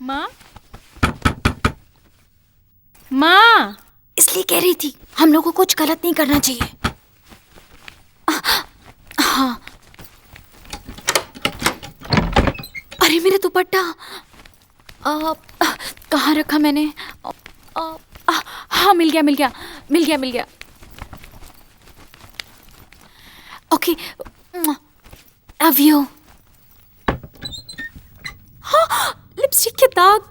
माँ, माँ। इसलिए कह रही थी हम लोगों को कुछ गलत नहीं करना चाहिए। हाँ। अरे मेरा दुपट्टा कहाँ रखा मैंने? हाँ, मिल गया। Okay, love you. हाँ, लिपस्टिक के दाग।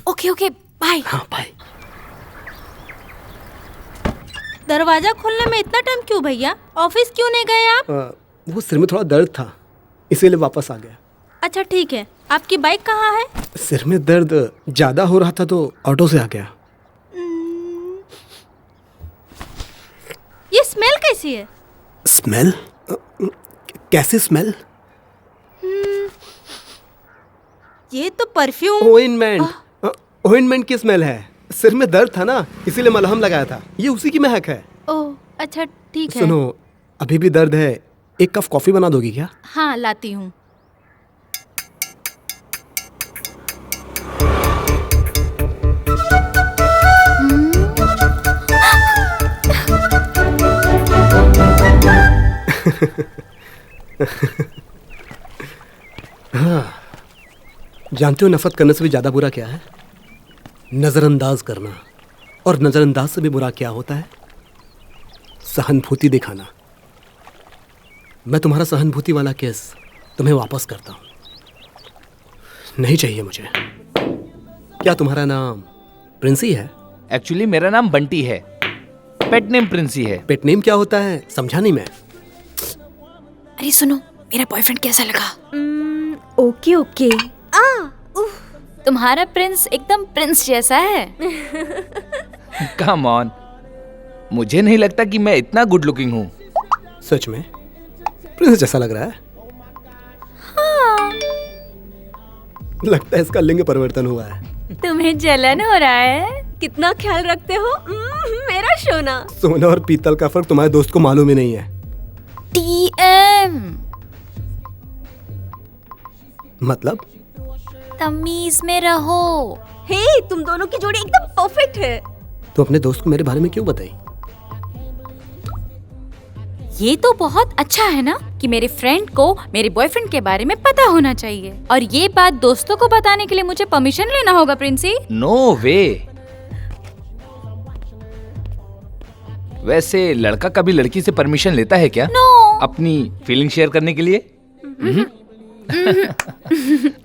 Okay, bye. हाँ, बाय। दरवाजा खोलने में इतना टाइम क्यों भैया? ऑफिस क्यों नहीं गए आप? वो सिर में थोड़ा दर्द था, इसीलिए वापस आ गया। अच्छा ठीक है, आपकी बाइक कहाँ है? सिर में दर्द ज्यादा हो रहा था तो ऑटो से आ गया। ये स्मेल कैसी है? स्मेल? कैसे स्मेल? ये तो परफ्यूम। ओइंटमेंट की स्मेल है। सिर में दर्द था ना, इसीलिए मलहम लगाया था। ये उसी की महक है। ओह अच्छा ठीक है। सुनो, अभी भी दर्द है, एक कप कॉफी बना दोगी क्या? हाँ लाती हूँ। हाँ, जानते हो नफरत करने से भी ज्यादा बुरा क्या है? नजरअंदाज करना। और नजरअंदाज से भी बुरा क्या होता है? सहानुभूति दिखाना। मैं तुम्हारा सहानुभूति वाला केस तुम्हें वापस करता हूं। नहीं चाहिए मुझे। क्या तुम्हारा नाम प्रिंसी है? एक्चुअली मेरा नाम बंटी है, पेट नेम प्रिंसी है। पेट नेम क्या होता है समझा नहीं मैं। अरे सुनो, मेरा बॉयफ्रेंड कैसा लगा? ओके। तुम्हारा प्रिंस एकदम प्रिंस जैसा है। कम ऑन, मुझे नहीं लगता कि मैं इतना गुड लुकिंग हूँ। सच में प्रिंस जैसा लग रहा है। हाँ। लगता है इसका लिंग परिवर्तन हुआ है। तुम्हें जलन हो रहा है? कितना ख्याल रखते हो मेरा सोना। सोना और पीतल का फर्क तुम्हारे दोस्त को मालूम ही नहीं है। टीएम मतलब? तमीज में रहो। हे, तुम दोनों की जोड़ी एकदम परफेक्ट है। तो अपने दोस्त को मेरे बारे में क्यों बताई? ये तो बहुत अच्छा है ना कि मेरे फ्रेंड को मेरे बॉयफ्रेंड के बारे में पता होना चाहिए, और ये बात दोस्तों को बताने के लिए मुझे परमिशन लेना होगा प्रिंसी। नो वे। वैसे लड़का कभी लड़की से परमिशन लेता है क्या? नो। अपनी फीलिंग शेयर करने के लिए?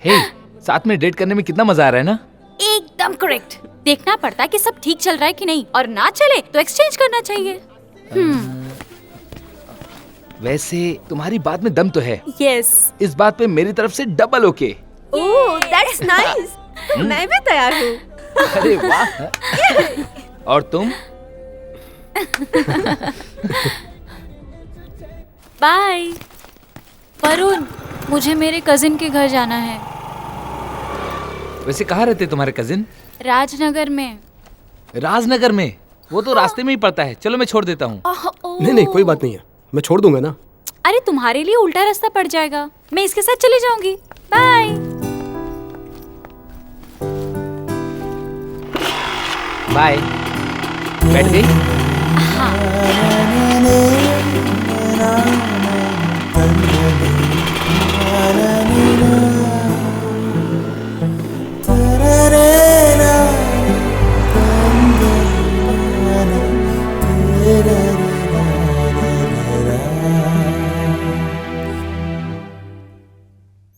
हे, साथ में डेट करने में कितना मजा आ रहा है ना? एकदम करेक्ट। देखना पड़ता है कि सब ठीक चल रहा है कि नहीं, और ना चले तो एक्सचेंज करना चाहिए। वैसे तुम्हारी बात में दम तो है। यस। इस बात पे मेरी तरफ से double okay. Oh that's nice. मैं भी तैयार हूँ। अरे वाह। और तुम? बाय वरुण, मुझे मेरे कजिन के घर जाना है। वैसे कहाँ रहते तुम्हारे कजिन? राजनगर में। राजनगर में? वो तो रास्ते में ही पड़ता है। चलो मैं छोड़ देता हूँ। नहीं, कोई बात नहीं है, मैं छोड़ दूंगा ना। अरे तुम्हारे लिए उल्टा रास्ता पड़ जाएगा, मैं इसके साथ चली जाऊंगी। बाय। बाय। बैठ गई?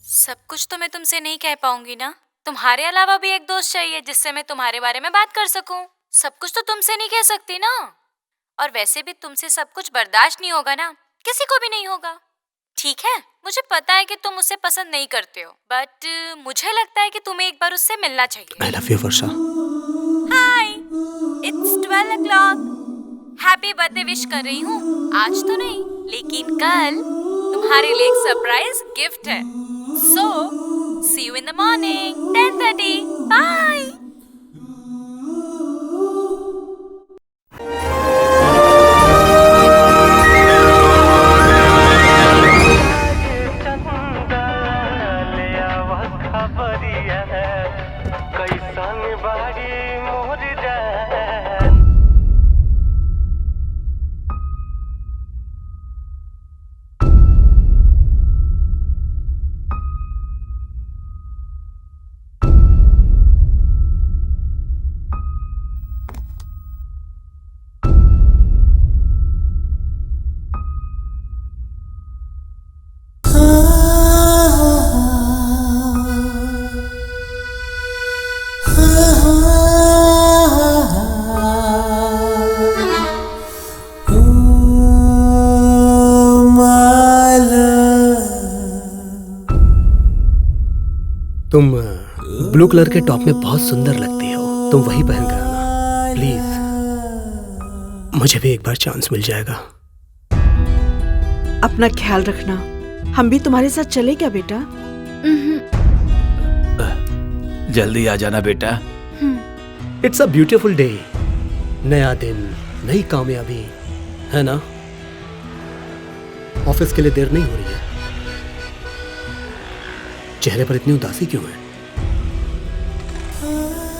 सब कुछ तो मैं तुमसे नहीं कह पाऊंगी ना। तुम्हारे अलावा भी एक दोस्त चाहिए जिससे मैं तुम्हारे बारे में बात कर सकूं। सब कुछ तो तुमसे नहीं कह सकती ना। और वैसे भी तुमसे सब कुछ बर्दाश्त नहीं होगा ना, किसी को भी नहीं होगा। ठीक है, मुझे पता है कि तुम उसे पसंद नहीं करते हो, बट मुझे लगता है कि तुम्हें एक बार उससे मिलना चाहिए। I love you, Varsha. Hi, it's 12 o'clock। Happy birthday wish कर रही हूँ। आज तो नहीं, लेकिन कल तुम्हारे लिए एक सरप्राइज गिफ्ट है। So see you in the morning 10:30। Bye. Blue colour के टॉप में बहुत सुंदर लगती हो, तुम वही पहन कर आना प्लीज। मुझे भी एक बार चांस मिल जाएगा। अपना ख्याल रखना, हम भी तुम्हारे साथ चले क्या बेटा? जल्दी आ जाना बेटा। इट्स अ ब्यूटीफुल डे, नया दिन, नई कामयाबी, है ना? ऑफिस के लिए देर नहीं हो रही है। चेहरे पर इतनी उदासी क्यों है?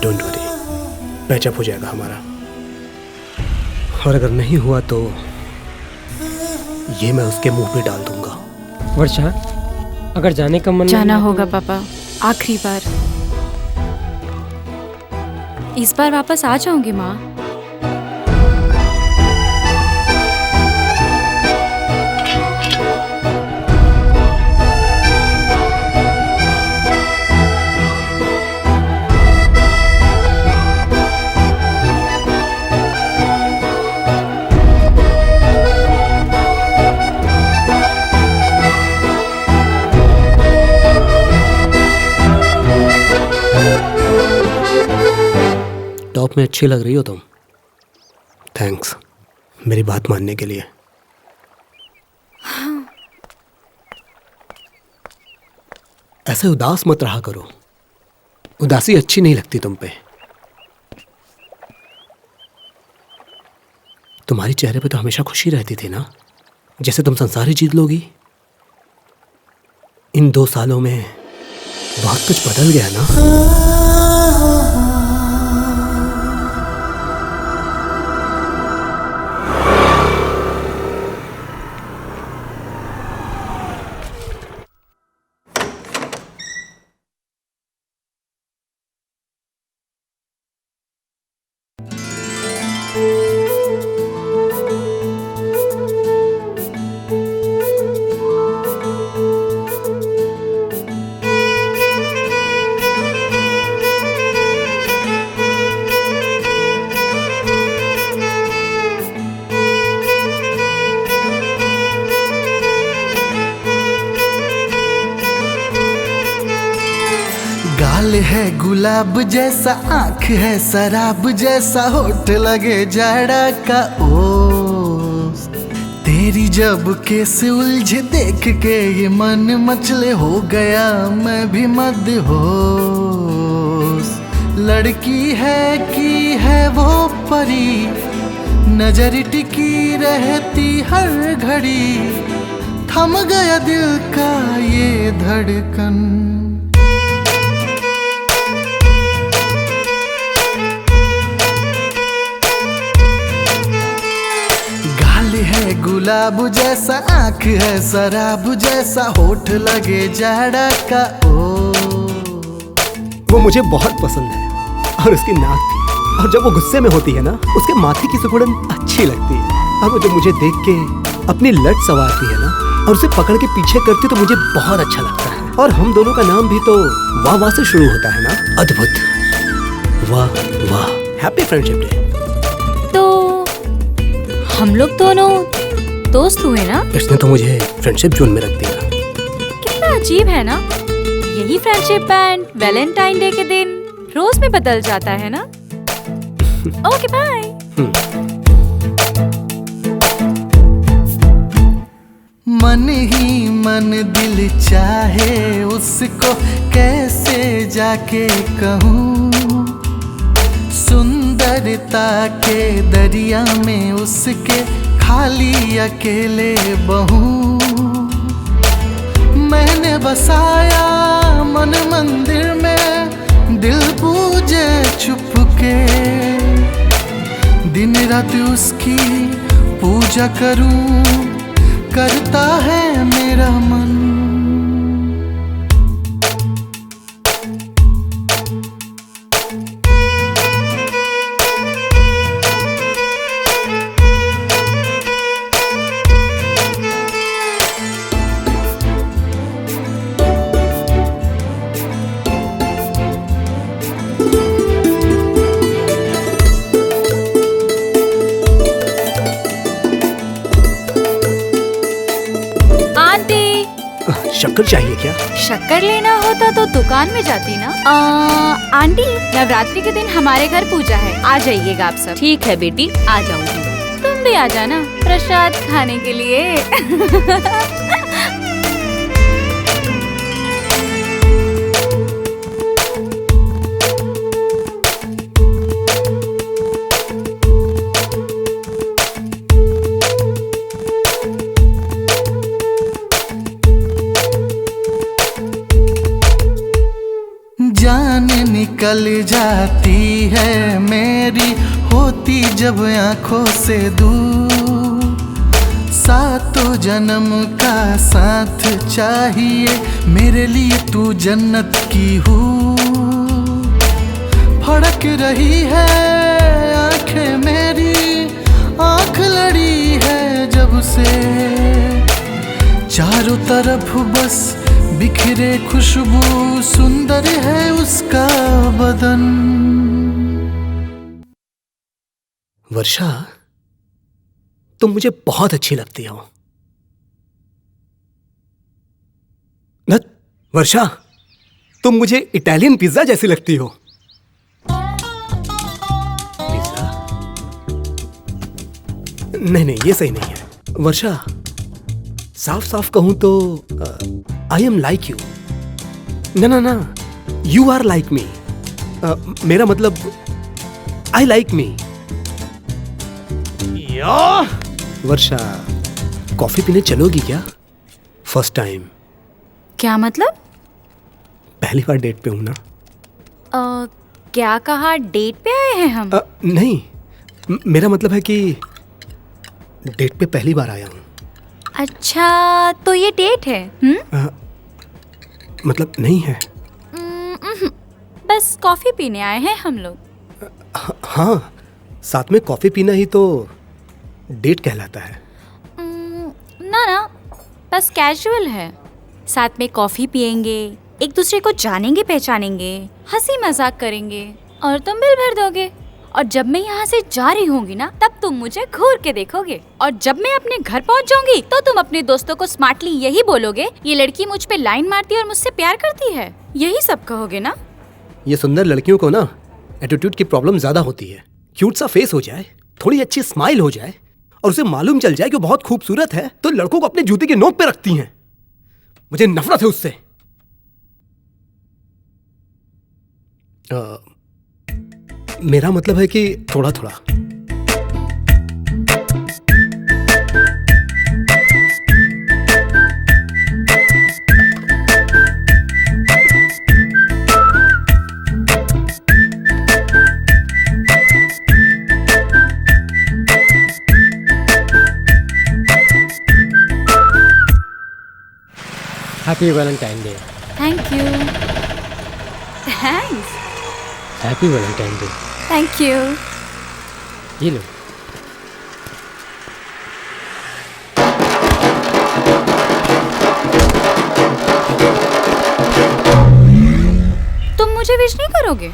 डोंट वरी, पैचअप हो जाएगा हमारा। और अगर नहीं हुआ तो ये मैं उसके मुंह पे डाल दूंगा। वर्षा, अगर जाने का मन जाना नहीं है होगा पापा, आखिरी बार। इस बार वापस आ जाऊंगी माँ। टॉप में अच्छी लग रही हो तुम। थैंक्स मेरी बात मानने के लिए। ऐसे उदास मत रहा करो, उदासी अच्छी नहीं लगती तुम पे। तुम्हारी चेहरे पे तो हमेशा खुशी रहती थी ना, जैसे तुम संसार ही जीत लोगी। इन 2 सालों में बहुत कुछ बदल गया ना। गाल है गुलाब जैसा, आंख है शराब जैसा, होठ लगे जाड़ा का ओस। तेरी जब केस उलझे देख के ये मन मचले, हो गया मैं भी मदहोश। लड़की है कि है वो परी, नजर टिकी रहती हर घड़ी, थम गया दिल का ये धड़कन। है गुलाब जैसा, आंख है शराब जैसा, होठ लगे जाड़ा का ओ। वो मुझे बहुत पसंद है और उसकी नाक भी। और जब वो गुस्से में होती है ना, उसके माथे की सिकुड़न अच्छी लगती है। और वो जब मुझे देख के अपनी लट संवारती है ना और उसे पकड़ के पीछे करती, तो मुझे बहुत अच्छा लगता है। और हम दोनों का नाम भी तो वाह वाह से शुरू होता है ना। अद्भुत, वाह वाह। Happy friendship day. तो हम लोग दोनों दोस्त हुए ना? इसने तो मुझे फ्रेंडशिप जोन में रख दिया। कितना अजीब है ना, यही फ्रेंडशिप बैंड वैलेंटाइन डे के दिन रोज में बदल जाता है ना। Okay bye. मन ही मन दिल चाहे उसको कैसे जाके कहूँ, सुंदरता के दरिया में उसके खाली अकेले बहूं। मैंने बसाया मन मंदिर में, दिल पूजे छुपके, दिन रात उसकी पूजा करूं, करता है मेरा मन। शक्कर चाहिए क्या? शक्कर लेना होता तो दुकान में जाती ना। आंटी, नवरात्रि के दिन हमारे घर पूजा है, आ जाइएगा आप सब। ठीक है बेटी, आ जाऊंगी। तुम भी आ जाना प्रसाद खाने के लिए। जान निकल जाती है मेरी, होती जब आंखों से दूर। सातों जन्म का साथ चाहिए, मेरे लिए तू जन्नत की हूँ। फड़क रही है आंखें मेरी, आंख लड़ी है जब से। चारों तरफ बस बिखरे खुशबू, सुंदर है उसका बदन। वर्षा, तुम मुझे बहुत अच्छी लगती हो। न, वर्षा, तुम मुझे इटालियन पिज्जा जैसी लगती हो। पिज्जा? नहीं, ये सही नहीं है। वर्षा, साफ साफ कहूं तो आई एम लाइक यू। ना, यू आर लाइक मी। मेरा मतलब I like me. Varsha, coffee पीने चलोगी क्या? First time. क्या मतलब? पहली बार डेट पे हूं ना। क्या कहा, डेट पे आए हैं हम? नहीं, मेरा मतलब है कि डेट पे पहली बार आया हूं। अच्छा, तो ये डेट है? मतलब नहीं है। बस कॉफी पीने आए हैं हम लोग। हाँ, साथ में कॉफी पीना ही तो डेट कहलाता है। ना, बस कैजुअल है। साथ में कॉफी पियेंगे, एक दूसरे को जानेंगे पहचानेंगे, हंसी मजाक करेंगे और तुम बिल भर दोगे। और जब मैं यहाँ से जा रही होंगी ना, तब तुम मुझे घूर के देखोगे। और जब मैं अपने घर पहुँच जाऊंगी तो तुम अपने दोस्तों को स्मार्टली यही बोलोगे, ये लड़की मुझ पे लाइन मारती है और मुझसे प्यार करती है। यही सब कहोगे ना? ये सुंदर लड़कियों को ना एटीट्यूड की प्रॉब्लम ज्यादा होती है। क्यूट सा फेस हो जाए, थोड़ी अच्छी स्माइल हो जाए और उसे मालूम चल जाए कि बहुत खूबसूरत है, तो लड़कों को अपने जूते के नोक पे रखती हैं। मुझे नफरत है उससे। मेरा मतलब है कि थोड़ा थोड़ा। Happy Valentine day. Thank you. Thanks. Happy Valentine day. Thank you. ये लो। तुम मुझे विश नहीं करोगे?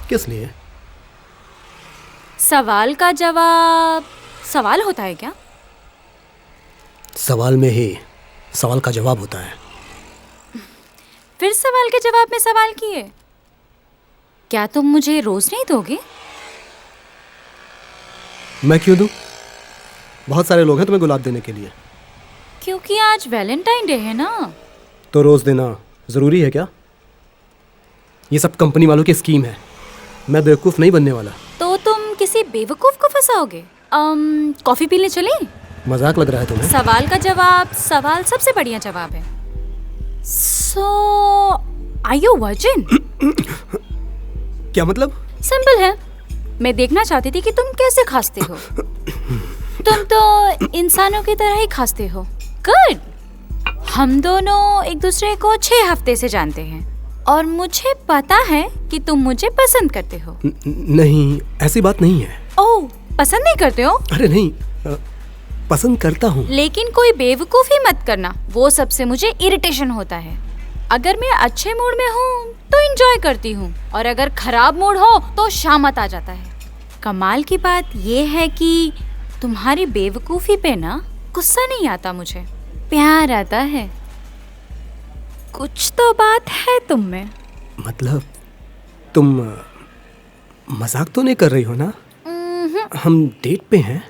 किस लिए? सवाल का जवाब सवाल होता है क्या? सवाल में ही सवाल का जवाब होता है। फिर सवाल के जवाब में सवाल किए। क्या तुम मुझे रोज नहीं दोगे? मैं क्यों दूं? बहुत सारे लोग हैं तुम्हें गुलाब देने के लिए। क्योंकि आज वैलेंटाइन डे है ना। तो रोज देना जरूरी है क्या? ये सब कंपनी वालों की स्कीम है। मैं बेवकूफ नहीं बनने वाला। तो तुम किसी बेवकूफ को फंसाओगे। कॉफी पीने चलें? मजाक लग रहा है तुम्हें? सवाल का जवाब सवाल सबसे बढ़िया जवाब है। सो आर यू वर्जिन? क्या मतलब? सिंपल है। मैं देखना चाहती थी कि तुम कैसे खांसते हो। तुम तो इंसानों की तरह ही खांसते हो। गुड। हम दोनों एक दूसरे को 6 हफ्ते से जानते हैं और मुझे पता है कि तुम मुझे पसंद करते हो। नहीं, ऐसी बात नहीं है। ओह, पसंद नहीं करते हो? अरे नहीं, पसंद करता हूँ। लेकिन कोई बेवकूफी मत करना, वो सबसे मुझे इरिटेशन होता है। अगर मैं अच्छे मूड में हूँ तो एंजॉय करती हूँ और अगर खराब मूड हो तो शामत आ जाता है। कमाल की बात ये है कि तुम्हारी बेवकूफी पे ना गुस्सा नहीं आता मुझे। प्यार आता है। कुछ तो बात है तुम में। मतलब तुम मजाक तो नहीं कर रही हो ना? हम डेट पे हैं।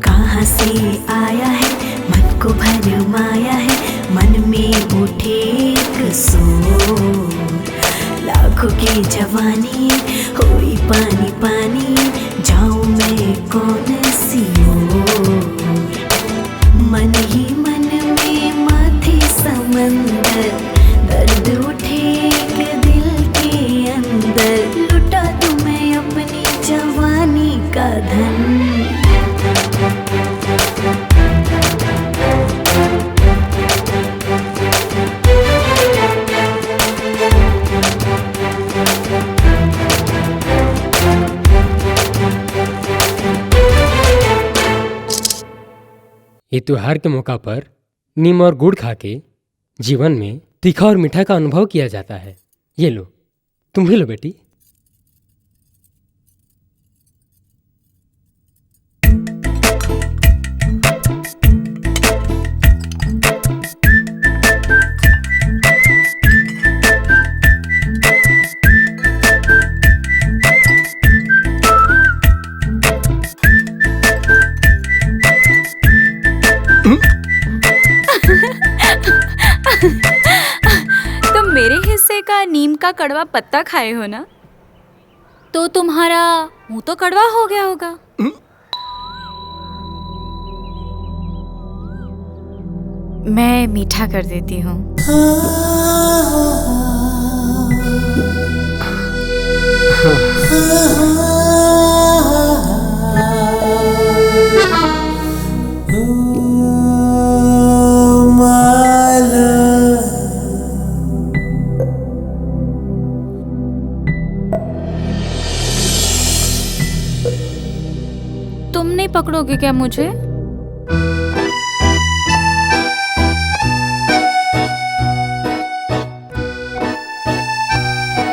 कहाँ से आया है, मन को भरमाया है, मन में उठे एक शोर। लाखों की जवानी हुई पानी पानी, जाऊं मैं कौन सी ओर। मन ही मन में माथे समंदर, दर्द उठे एक दिल के अंदर। लुटा दूं मैं अपनी जवानी का धन। ये त्योहार के मौका पर नीम और गुड़ खा के जीवन में तीखा और मीठा का अनुभव किया जाता है। ये लो, तुम भी लो बेटी। तुम मेरे हिस्से का नीम का कड़वा पत्ता खाए हो ना, तो तुम्हारा मुंह तो कड़वा हो गया होगा। मैं मीठा कर देती हूँ। तुम नहीं पकड़ोगे क्या मुझे?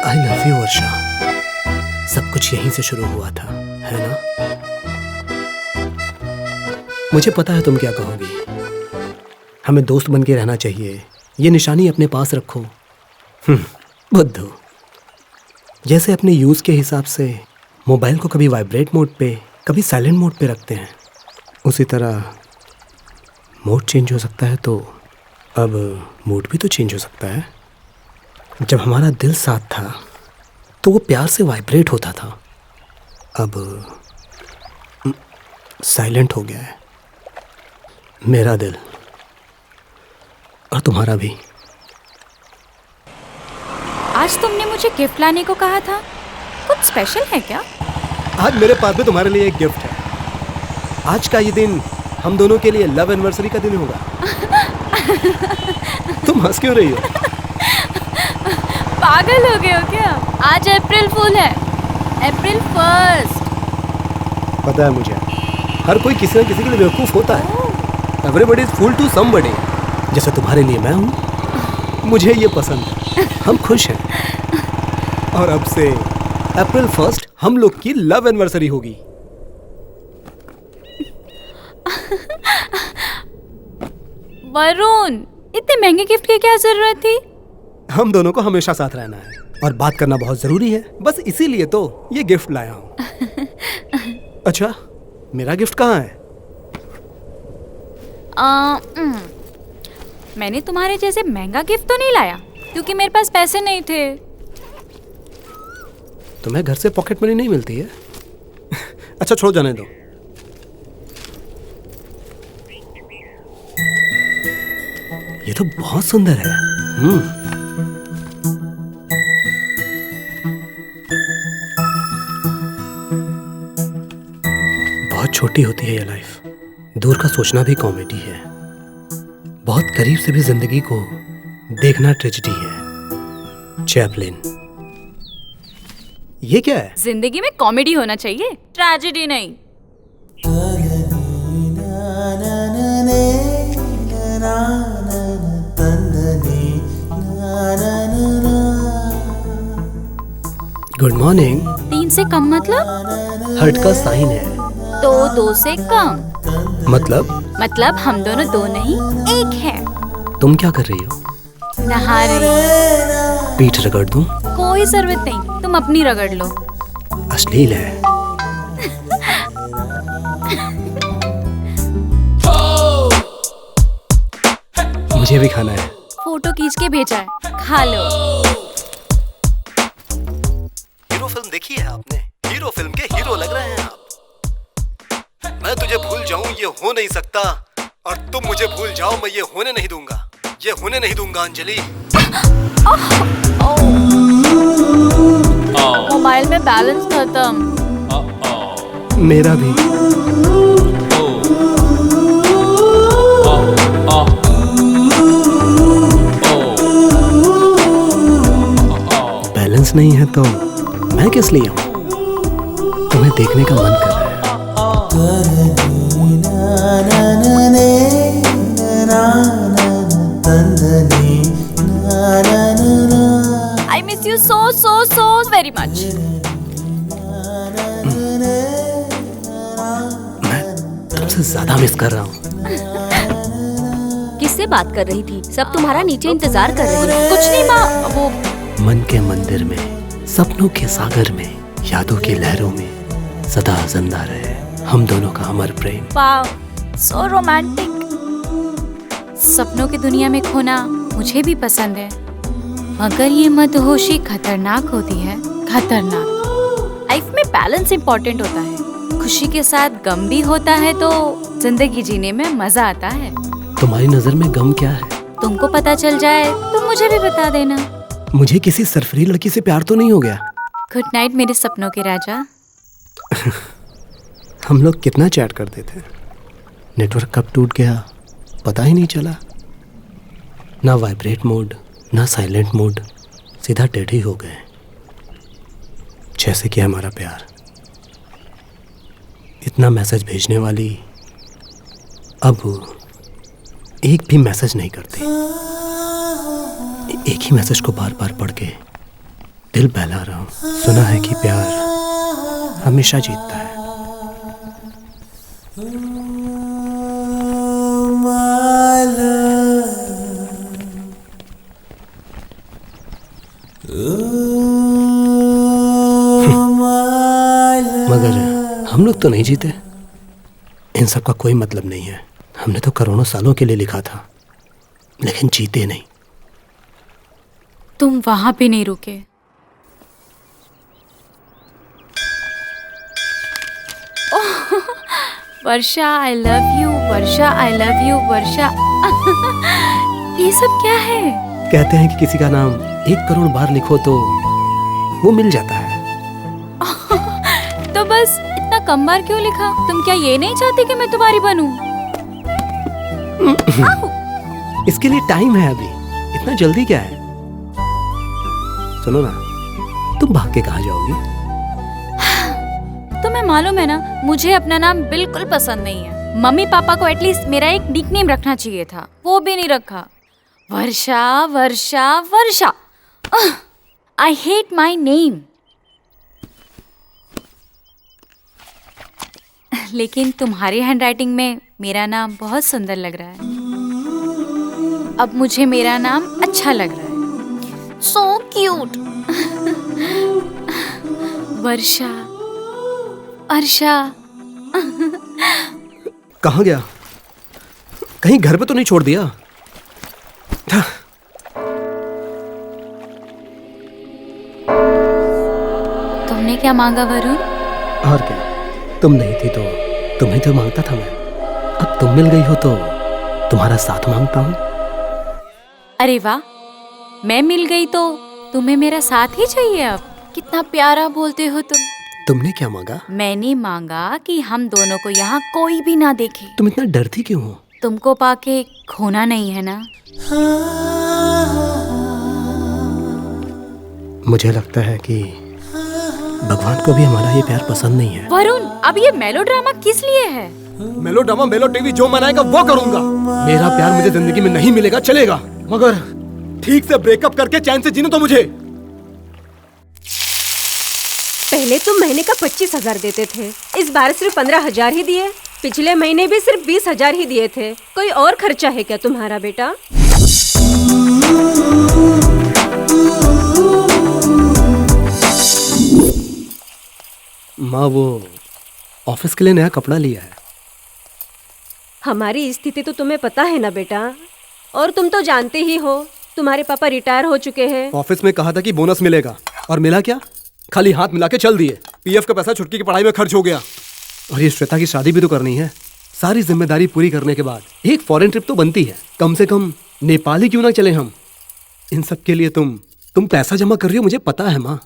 आई लव यू वर्षा। सब कुछ यहीं से शुरू हुआ था, है ना? मुझे पता है तुम क्या कहोगी। हमें दोस्त बन के रहना चाहिए, ये निशानी अपने पास रखो। बुद्धू, जैसे अपने यूज के हिसाब से मोबाइल को कभी वाइब्रेट मोड पे, कभी साइलेंट मोड पे रखते हैं, उसी तरह मोड चेंज हो सकता है, तो अब मूड भी तो चेंज हो सकता है। जब हमारा दिल साथ था तो वो प्यार से वाइब्रेट होता था, अब साइलेंट हो गया है मेरा दिल, और तुम्हारा भी। आज तुमने मुझे गिफ्ट लाने को कहा था, कुछ स्पेशल है क्या? आज मेरे पास भी तुम्हारे लिए एक गिफ्ट है। आज का ये दिन हम दोनों के लिए लव एनिवर्सरी का दिन होगा। तुम हंस क्यों रही हो? पागल हो गए हो क्या? आज अप्रैल फूल है, अप्रैल 1। पता है मुझे, हर कोई किसी न किसी के लिए बेवकूफ होता है। Everybody is fool to somebody. जैसे तुम्हारे लिए मैं हूँ, मुझे ये पसंद है, हम खुश हैं। और अब से अप्रैल 1 हम लोग की लव एनिवर्सरी होगी। वरुण, इतने महंगे गिफ्ट की क्या जरूरत थी? हम दोनों को हमेशा साथ रहना है और बात करना बहुत जरूरी है, बस इसीलिए तो ये गिफ्ट लाया हूँ। अच्छा, मेरा गिफ्ट कहाँ है? मैंने तुम्हारे जैसे महंगा गिफ्ट तो नहीं लाया, क्योंकि मेरे पास पैसे नहीं थे। तुम्हें घर से पॉकेट मनी नहीं मिलती है? अच्छा छोड़ो, जाने दो। ये तो बहुत सुंदर है। बहुत छोटी होती है ये लाइफ, दूर का सोचना भी कॉमेडी है, बहुत करीब से भी जिंदगी को देखना ट्रेजेडी है। चैपलिन। ये क्या है? जिंदगी में कॉमेडी होना चाहिए, ट्रेजेडी नहीं। Good morning. 3 से कम मतलब? हर्ट का साइन है। दो से कम। मतलब हम दोनों दो नहीं एक हैं। तुम क्या कर रही हो? नहा रही। पीठ रगड़ दूं? कोई जरूरत नहीं, तुम अपनी रगड़ लो। अश्लील है। मुझे भी खाना है। फोटो खींच के भेजा है, खा लो। हीरो फिल्म देखी है आपने? हीरो फिल्म के हीरो लग रहे हैं आप। मैं तुझे भूल जाऊं ये हो नहीं सकता, और तुम मुझे भूल जाओ मैं ये होने नहीं दूंगा। ये होने नहीं दूंगा अंजलि। मोबाइल में बैलेंस खत्म। मेरा भी। बैलेंस नहीं है तो मैं किस लिए हूँ? तुम्हें देखने का मन कर रहा है। I miss you so very much. मैं तुमसे ज्यादा मिस कर रहा हूँ। किससे बात कर रही थी? सब तुम्हारा नीचे इंतजार कर रहे हैं। कुछ नहीं माँ, वो मन के मंदिर में, सपनों के सागर में, यादों की लहरों में सदा जिंदा रहे हम दोनों का अमर प्रेम। वाव, सो रोमांटिक। सपनों की दुनिया में खोना मुझे भी पसंद है, मगर ये मदहोशी खतरनाक होती है, खतरनाक। लाइफ में बैलेंस इम्पोर्टेंट होता है। खुशी के साथ गम भी होता है तो जिंदगी जीने में मजा आता है। तुम्हारी नजर में गम क्या है? तुमको पता चल जाए तो मुझे भी बता देना। मुझे किसी सरफरी लड़की से प्यार तो नहीं हो गया? गुड नाइट मेरे सपनों के राजा। हम लोग कितना चैट करते थे, नेटवर्क कब टूट गया पता ही नहीं चला। ना वाइब्रेट मोड, ना साइलेंट मोड, सीधा डेड ही हो गए, जैसे कि हमारा प्यार। इतना मैसेज भेजने वाली अब एक भी मैसेज नहीं करती। एक ही मैसेज को बार बार पढ़ के दिल बहला रहा हूं। सुना है कि प्यार हमेशा जीतता है। मगर हम लोग तो नहीं जीते। इन सब का कोई मतलब नहीं है। हमने तो करोड़ों सालों के लिए लिखा था, लेकिन जीते नहीं। तुम वहां भी नहीं रुके। Varsha I love you, Varsha I love you, Varsha. ये सब क्या है? कहते हैं कि किसी का नाम 1 करोड़ बार लिखो तो वो मिल जाता है। तो बस इतना कम बार क्यों लिखा? तुम क्या ये नहीं चाहती कि मैं तुम्हारी बनूं? इसके लिए टाइम है अभी, इतना जल्दी क्या है? सुनो ना, तुम भाग के कहाँ जाओगी? तुम्हें मालूम है ना, मुझे अपना नाम बिल्कुल पसंद नहीं है। मम्मी पापा को एटलीस्ट मेरा एक निकनेम रखना चाहिए था, वो भी नहीं रखा। Varsha Varsha Varsha. I hate my name. लेकिन तुम्हारी हैंडराइटिंग में मेरा नाम बहुत सुंदर लग रहा है। अब मुझे मेरा नाम अच्छा लग रहा है। So cute. वर्षा, अर्षा। कहाँ गया? कहीं घर पे तो नहीं छोड़ दिया? तुमने क्या मांगा वरुण? और क्या, तुम नहीं थी तो तुम्हें तो मांगता था मैं। अब तुम मिल गई हो तो तुम्हारा साथ मांगता हूँ। अरे वाह, मैं मिल गई तो तुम्हें मेरा साथ ही चाहिए। अब कितना प्यारा बोलते हो तुम। तुमने क्या मांगा? मैंने मांगा कि हम दोनों को यहाँ कोई भी ना देखे। तुम इतना डरती क्यों हो? तुमको पाके खोना नहीं है ना। मुझे लगता है कि भगवान को भी हमारा ये प्यार पसंद नहीं है। वरुण, अब ये मेलोड्रामा किस लिए है? मेलोड्रामा मेलो टीवी जो मनाएगा वो करूंगा। मेरा प्यार मुझे जिंदगी में नहीं मिलेगा चलेगा, मगर ठीक से ब्रेकअप करके चैन से जीने तो मुझे। पहले तुम महीने का 25,000 देते थे, इस बार सिर्फ 15,000 ही दिए। पिछले महीने भी सिर्फ 20,000 ही दिए थे। कोई और खर्चा है क्या तुम्हारा बेटा? माँ वो ऑफिस के लिए नया कपड़ा लिया है। हमारी स्थिति तो तुम्हें पता है ना बेटा, और तुम तो जानते ही हो तुम्हारे पापा रिटायर हो चुके हैं। ऑफिस में कहा था कि बोनस मिलेगा, और मिला क्या? खाली हाथ मिला के चल दिए। पीएफ का पैसा छुटकी की पढ़ाई में खर्च हो गया। और ये श्वेता की शादी भी तो करनी है। सारी जिम्मेदारी पूरी करने के बाद एक फॉरेन ट्रिप तो बनती है। कम से कम नेपाल ही क्यों ना चले हम। इन सब के लिए तुम पैसा जमा कर रही हो, मुझे पता है माँ।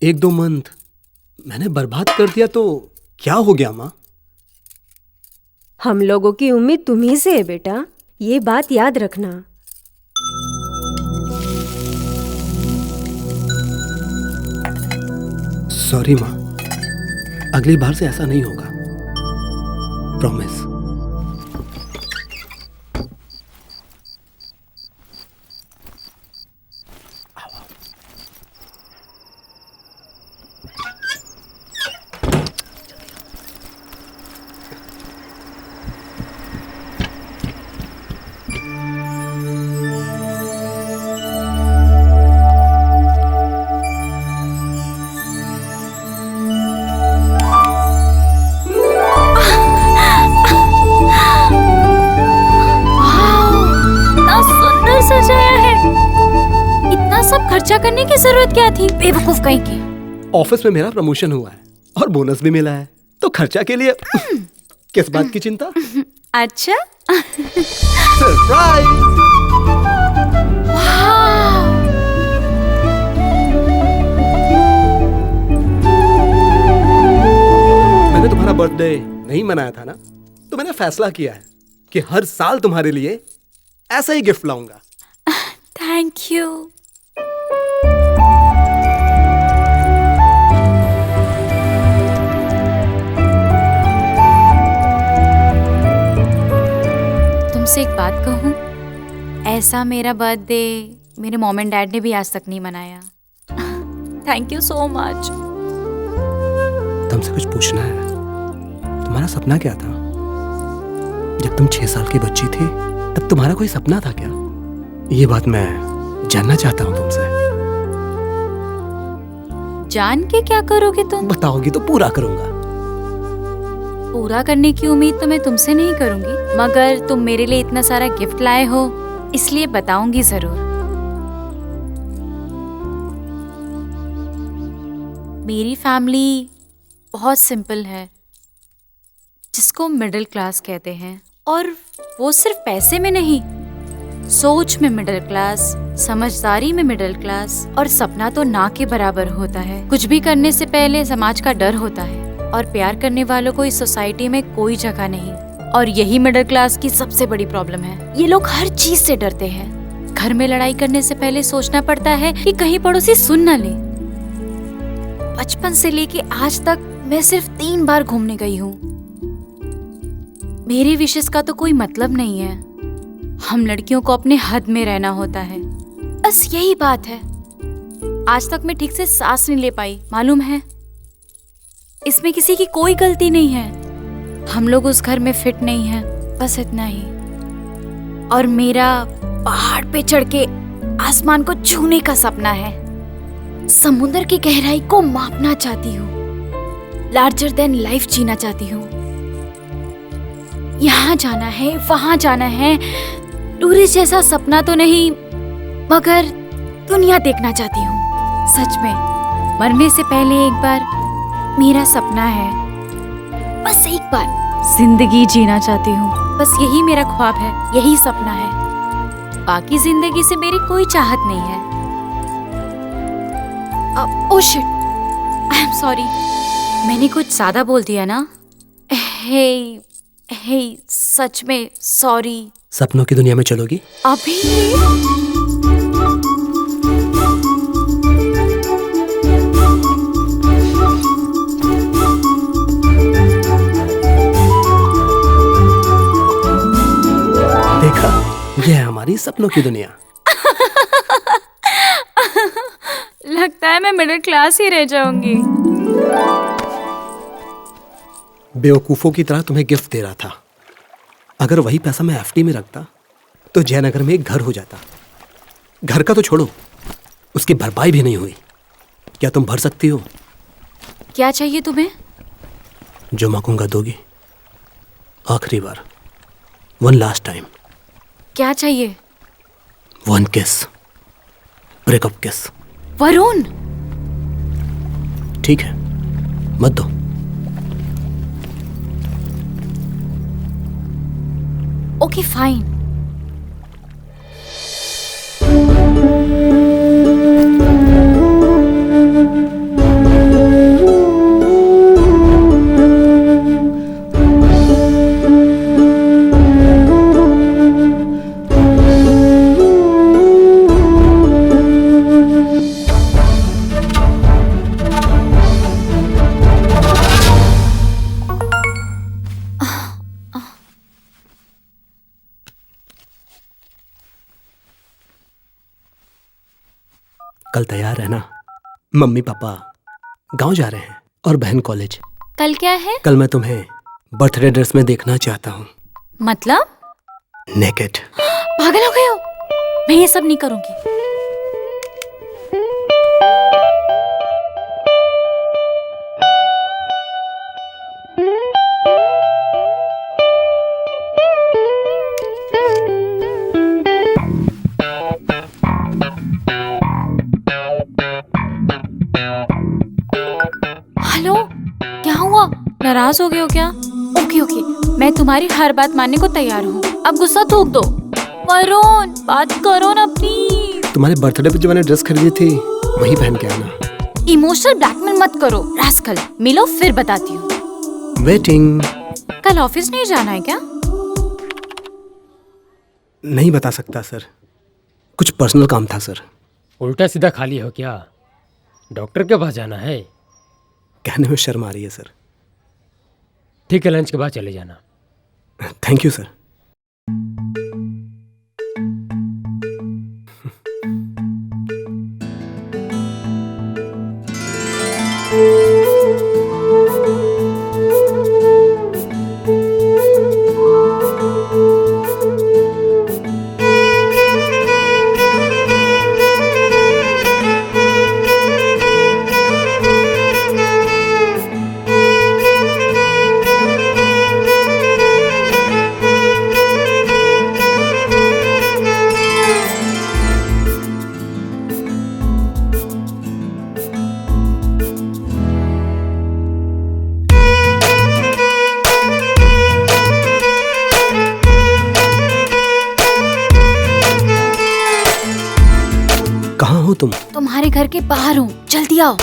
1-2 मंथ मैंने बर्बाद कर दिया तो क्या हो गया माँ? हम लोगों की उम्मीद तुम्ही से है बेटा, ये बात याद रखना। सॉरी माँ, अगली बार से ऐसा नहीं होगा, प्रॉमिस। खर्चा करने की जरूरत क्या थी, बेवकूफ कहीं की। ऑफिस में मेरा प्रमोशन हुआ है और बोनस भी मिला है, तो खर्चा के लिए किस बात की चिंता? अच्छा। सरप्राइज! मैंने तुम्हारा बर्थडे नहीं मनाया था ना, तो मैंने फैसला किया है कि हर साल तुम्हारे लिए ऐसा ही गिफ्ट लाऊंगा। Thank you. तुमसे एक बात कहूं, ऐसा मेरा बर्थडे मेरे मॉम एंड डैड ने भी आज तक नहीं मनाया। Thank you so much. तुमसे कुछ पूछना है। तुम्हारा सपना क्या था? जब तुम 6 साल की बच्ची थी तब तुम्हारा कोई सपना था क्या? ये बात मैं जानना चाहता हूँ तुमसे। जान के क्या करोगे तुम? बताओगी तो पूरा करूंगा। पूरा करने की उम्मीद तो मैं तुमसे नहीं करूंगी, मगर तुम मेरे लिए इतना सारा गिफ्ट लाए हो इसलिए बताऊंगी जरूर। मेरी फैमिली बहुत सिंपल है, जिसको मिडिल क्लास कहते हैं, और वो सिर्फ पैसे में नहीं, सोच में मिडिल क्लास, समझदारी में मिडिल क्लास, और सपना तो ना के बराबर होता है। कुछ भी करने से पहले समाज का डर होता है, और प्यार करने वालों को इस सोसाइटी में कोई जगह नहीं। और यही मिडिल क्लास की सबसे बड़ी प्रॉब्लम है। ये लोग हर चीज से डरते हैं। घर में लड़ाई करने से पहले सोचना पड़ता है कि कहीं पड़ोसी सुन न ले। बचपन से लेके आज तक मैं सिर्फ 3 बार घूमने गई हूँ। मेरी विशेष का तो कोई मतलब नहीं है। हम लड़कियों को अपने हद में रहना होता है, बस यही बात है। आज तक मैं ठीक से सांस नहीं ले पाई, मालूम है? इसमें किसी की कोई गलती नहीं है। हम लोग उस घर में फिट नहीं हैं, बस इतना ही। और मेरा पहाड़ पे चढ़ के आसमान को छूने का सपना है। समुद्र की गहराई को मापना चाहती हूँ, लार्जर देन लाइफ जीना चाहती हूँ। यहाँ जाना है, वहां जाना है, टूरिस्ट जैसा सपना तो नहीं, मगर दुनिया देखना चाहती हूँ। सच में मरने से पहले एक बार मेरा सपना है, बस एक बार जिंदगी जीना चाहती हूँ। बस यही मेरा ख्वाब है, यही सपना है। बाकी जिंदगी से मेरी कोई चाहत नहीं है। Oh shit, I am sorry, मैंने कुछ ज्यादा बोल दिया ना? हे सच में सॉरी। सपनों की दुनिया में चलोगी? अभी देखा, यह है हमारी सपनों की दुनिया। लगता है मैं मिडिल क्लास ही रह जाऊंगी। बेवकूफ़ों की तरह तुम्हें गिफ्ट दे रहा था। अगर वही पैसा मैं एफडी में रखता तो जयनगर में एक घर हो जाता। घर का तो छोड़ो, उसकी भरपाई भी नहीं हुई। क्या तुम भर सकती हो? क्या चाहिए तुम्हें? जो मांगूंगा दोगी? आखिरी बार, वन लास्ट टाइम। क्या चाहिए? वन किस, ब्रेकअप किस। वरुण, ठीक है, मत दो। Okay fine. कल तैयार रहना। मम्मी पापा गांव जा रहे हैं और बहन कॉलेज। कल क्या है? कल मैं तुम्हें बर्थडे ड्रेस में देखना चाहता हूँ। मतलब? नेकेड। पागल हो गए हो? मैं ये सब नहीं करूंगी। हेलो, क्या हुआ? नाराज हो गए हो क्या? ओके ओके, मैं तुम्हारी हर बात मानने को तैयार हूँ। अब गुस्सा थूक दो। वरुण, बात करो ना प्लीज। तुम्हारे बर्थडे पे जो मैंने ड्रेस खरीदी थी वही पहन के आना। इमोशनल ब्लैकमेल मत करो रास्कल। मिलो फिर बताती हूँ। वेटिंग। कल ऑफिस नहीं जाना है क्या? नहीं बता सकता सर, कुछ पर्सनल काम था सर। उल्टा सीधा खाली हो क्या? डॉक्टर के पास जाना है? कहने में शर्म आ रही है सर। ठीक है, लंच के बाद चले जाना। Thank you sir. कहाँ हो तुम? तुम्हारे घर के बाहर हूँ, जल्दी आओ।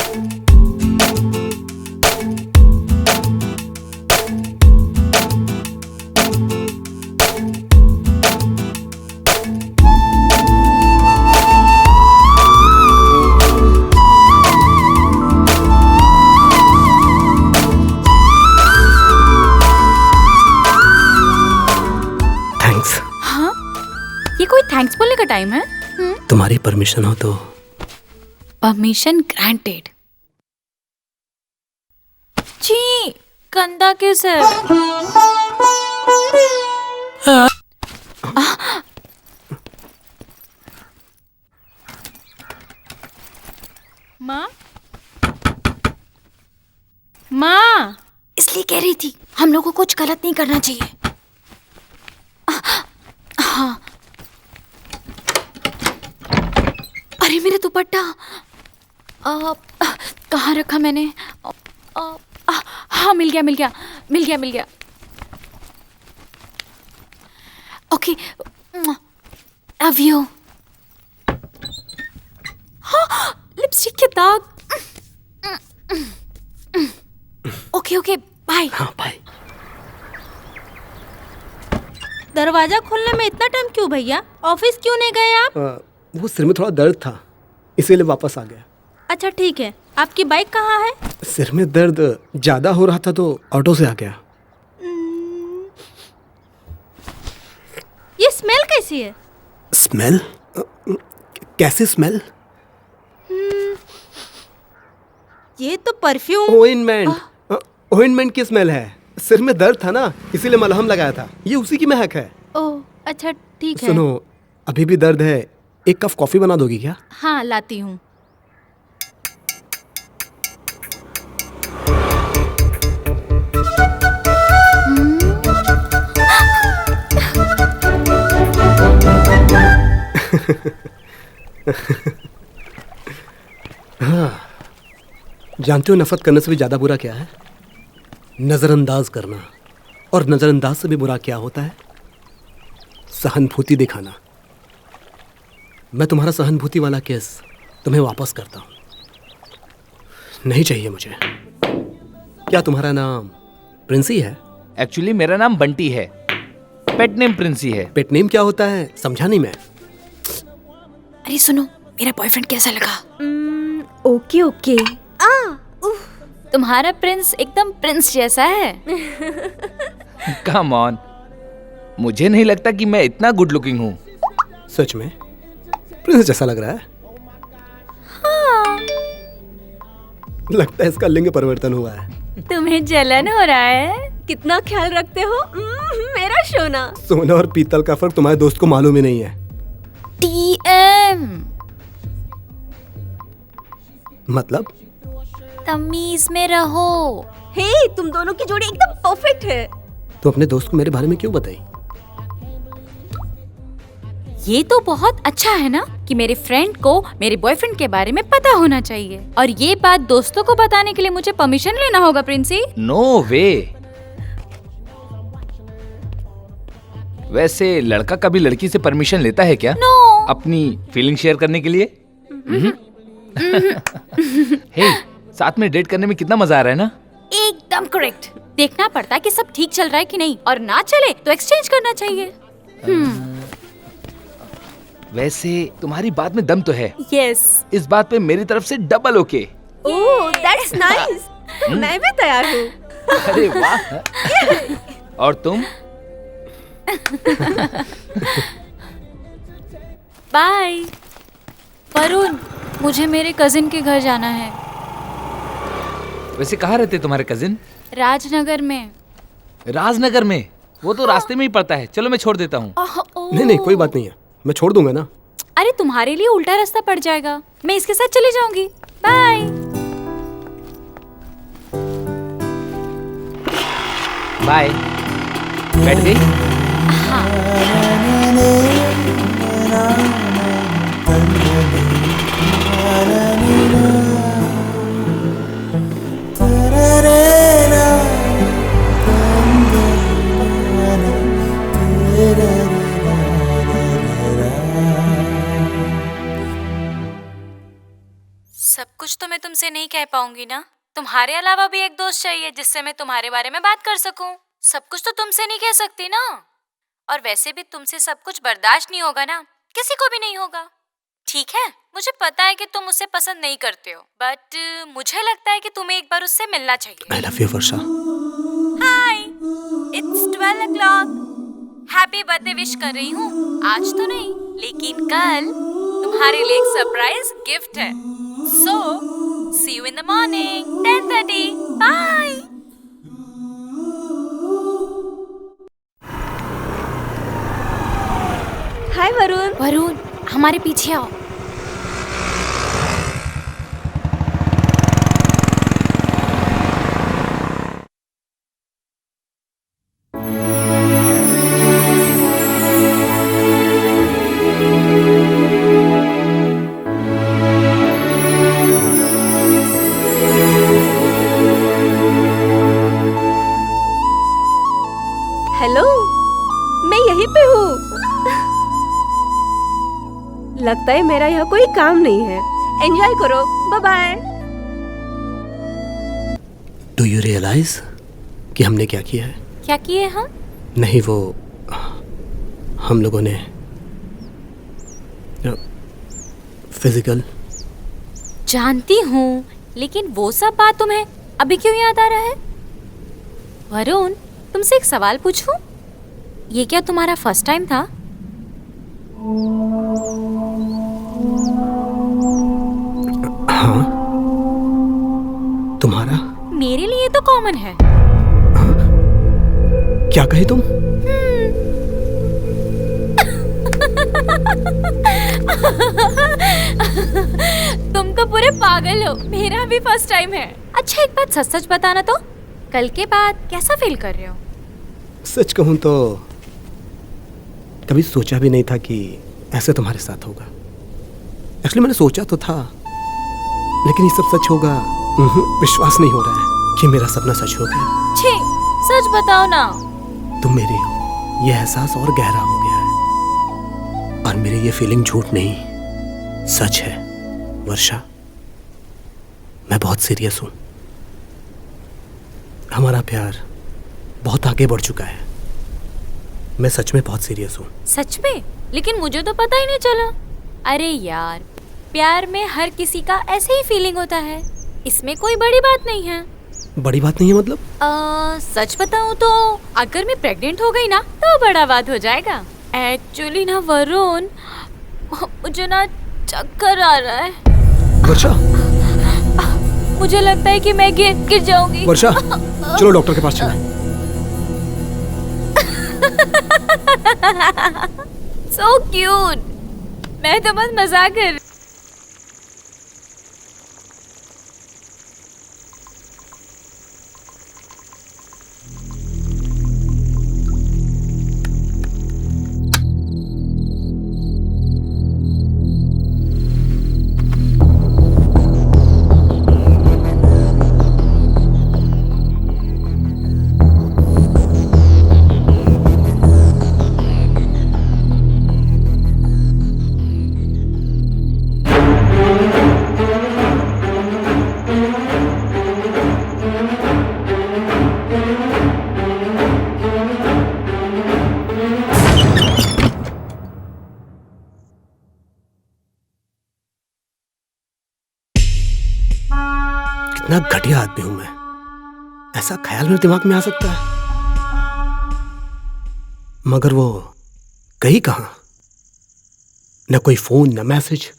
थैंक्स। हाँ, ये कोई थैंक्स बोलने का टाइम है? तुम्हारी परमिशन हो तो। Permission granted. जी, गंदा किस है? माँ, माँ, इसलिए कह रही थी हम लोगों को कुछ गलत नहीं करना चाहिए। हाँ, अरे मेरा दुपट्टा कहाँ रखा मैंने? हाँ, मिल गया। Okay, love you. हाँ, लिपस्टिक के दाग। Okay, bye. हाँ बाय। दरवाजा खोलने में इतना टाइम क्यों भैया? ऑफिस क्यों नहीं गए आप? वो सिर में थोड़ा दर्द था, इसीलिए वापस आ गया। अच्छा ठीक है, आपकी बाइक कहाँ है? सिर में दर्द ज्यादा हो रहा था तो ऑटो से आ गया। ये स्मेल कैसी है? स्मेल? कैसे स्मेल? ये तो परफ्यूम। ओइनमेंट। ओइनमेंट की स्मेल है। सिर में दर्द था ना, इसीलिए मलहम लगाया था। ये उसी की महक है। ओह अच्छा ठीक है। सुनो, अभी भी दर्द है, एक कप कॉफी बना दोगी क्या? हाँ लाती हूँ। हाँ, जानते हो नफरत करने से भी ज्यादा बुरा क्या है? नजरअंदाज करना। और नजरअंदाज से भी बुरा क्या होता है? सहानुभूति दिखाना। मैं तुम्हारा सहानुभूति वाला केस तुम्हें वापस करता हूं। नहीं चाहिए मुझे। क्या तुम्हारा नाम प्रिंसी है? एक्चुअली मेरा नाम बंटी है, पेट नेम प्रिंसी है। पेट नेम क्या होता है समझा नहीं मैं। अरे सुनो, मेरा बॉयफ्रेंड कैसा लगा? Okay okay. तुम्हारा प्रिंस एकदम प्रिंस जैसा है। कम ऑन, मुझे नहीं लगता कि मैं इतना गुड लुकिंग हूँ। सच में प्रिंस जैसा लग रहा है। हाँ। लगता है इसका लिंग परिवर्तन हुआ है। तुम्हें जलन हो रहा है? कितना ख्याल रखते हो मेरा सोना। सोना और पीतल का फर्क तुम्हारे दोस्त को मालूम ही नहीं है। टीएम मतलब? तमीज में रहो। हे, तुम दोनों की जोड़ी एकदम परफेक्ट है। तो अपने दोस्त को मेरे बारे में क्यों बताई? ये तो बहुत अच्छा है ना कि मेरे फ्रेंड को मेरे बॉयफ्रेंड के बारे में पता होना चाहिए, और ये बात दोस्तों को बताने के लिए मुझे परमिशन लेना होगा प्रिंसी। नो वे। वैसे लड़का कभी लड़की से परमिशन लेता है क्या? नो। अपनी फीलिंग शेयर करने के लिए? हे, साथ में डेट करने में कितना मजा आ रहा है ना? एकदम करेक्ट। देखना पड़ता है कि सब ठीक चल रहा है कि नहीं, और ना चले तो एक्सचेंज करना चाहिए। वैसे तुम्हारी बात में दम तो है। यस। इस बात पे मेरी तरफ से double okay. Oh that's nice. मैं भी तैयार हूँ। अरे वाह। और तुम? बाय। वरुण, मुझे मेरे कजिन के घर जाना है। वैसे कहाँ रहते तुम्हारे कजिन? राजनगर में। राजनगर में? वो तो रास्ते में ही पड़ता है। चलो मैं छोड़ देता हूँ। नहीं नहीं कोई बात नहीं है, मैं छोड़ दूंगा ना। अरे तुम्हारे लिए उल्टा रास्ता पड़ जाएगा, मैं इसके साथ चली जाऊंगी। बाय। बाय। बैठ गई? सब कुछ तो मैं तुमसे नहीं कह पाऊंगी ना। तुम्हारे अलावा भी एक दोस्त चाहिए जिससे मैं तुम्हारे बारे में बात कर सकूं। सब कुछ तो तुमसे नहीं कह सकती ना। और वैसे भी तुमसे सब कुछ बर्दाश्त नहीं होगा ना, किसी को भी नहीं होगा। ठीक है, मुझे पता है कि तुम उसे पसंद नहीं करते हो, बट मुझे लगता है कि तुम्हें एक बार उससे मिलना चाहिए। I love you Varsha. Hi, it's 12 o'clock। Happy birthday wish कर रही हूँ। आज तो नहीं, लेकिन कल तुम्हारे लिए एक सरप्राइज गिफ्ट है। So see you in the morning 10:30। Bye. Hi Varun. Varun, हमारे पीछे आओ। हेलो, मैं यहीं पे हूँ। लगता है मेरा यहाँ कोई काम नहीं है। एंजॉय करो। Bye bye. Do you realise कि हमने क्या किया है? क्या किए हम? नहीं, वो हम लोगों ने फिजिकल। जानती हूँ, लेकिन वो सब बात तुम्हें अभी क्यों याद आ रहा है? वरुण, तुमसे एक सवाल पूछूं? ये क्या तुम्हारा फर्स्ट टाइम था? हाँ। मेरे लिए तो कॉमन है। क्या कहे तुम? तुम तो पूरे पागल हो। मेरा भी फर्स्ट टाइम है। अच्छा एक बात सच सच बताना तो, कल के बाद कैसा फील कर रहे हो? सच कहूं तो कभी सोचा भी नहीं था कि ऐसे तुम्हारे साथ होगा। एक्चुअली मैंने सोचा तो था, लेकिन ये सब सच होगा विश्वास नहीं हो रहा है कि मेरा सपना सच हो गया। छी, सच बताओ ना। तुम मेरी हो, ये एहसास और गहरा हो गया है। और मेरी ये फीलिंग झूठ नहीं, सच है। वर्षा, मैं बहुत सीरियस हूं। हमारा प्यार बहुत आगे बढ़ चुका है। मैं सच में बहुत सीरियस हूं। सच में? लेकिन मुझे तो पता ही नहीं चला। अरे यार, प्यार में हर किसी का ऐसे ही फीलिंग होता है, इसमें कोई बड़ी बात नहीं है। बड़ी बात नहीं है मतलब? सच बताऊं तो अगर मैं प्रेग्नेंट हो गई ना तो बड़ा बात हो जाएगा। एक्चुअली ना वरुण, मुझे ना चक्कर आ रहा है। वर्षा, मुझे लगता है कि मैं गिर जाऊंगी। वर्षा, चलो डॉक्टर के पास चलें। So cute। मैं तो बस मजाक कर। कितना घटिया आदमी हूं मैं, ऐसा ख्याल मेरे दिमाग में आ सकता है? मगर वो गई कहां? न कोई फोन, न मैसेज।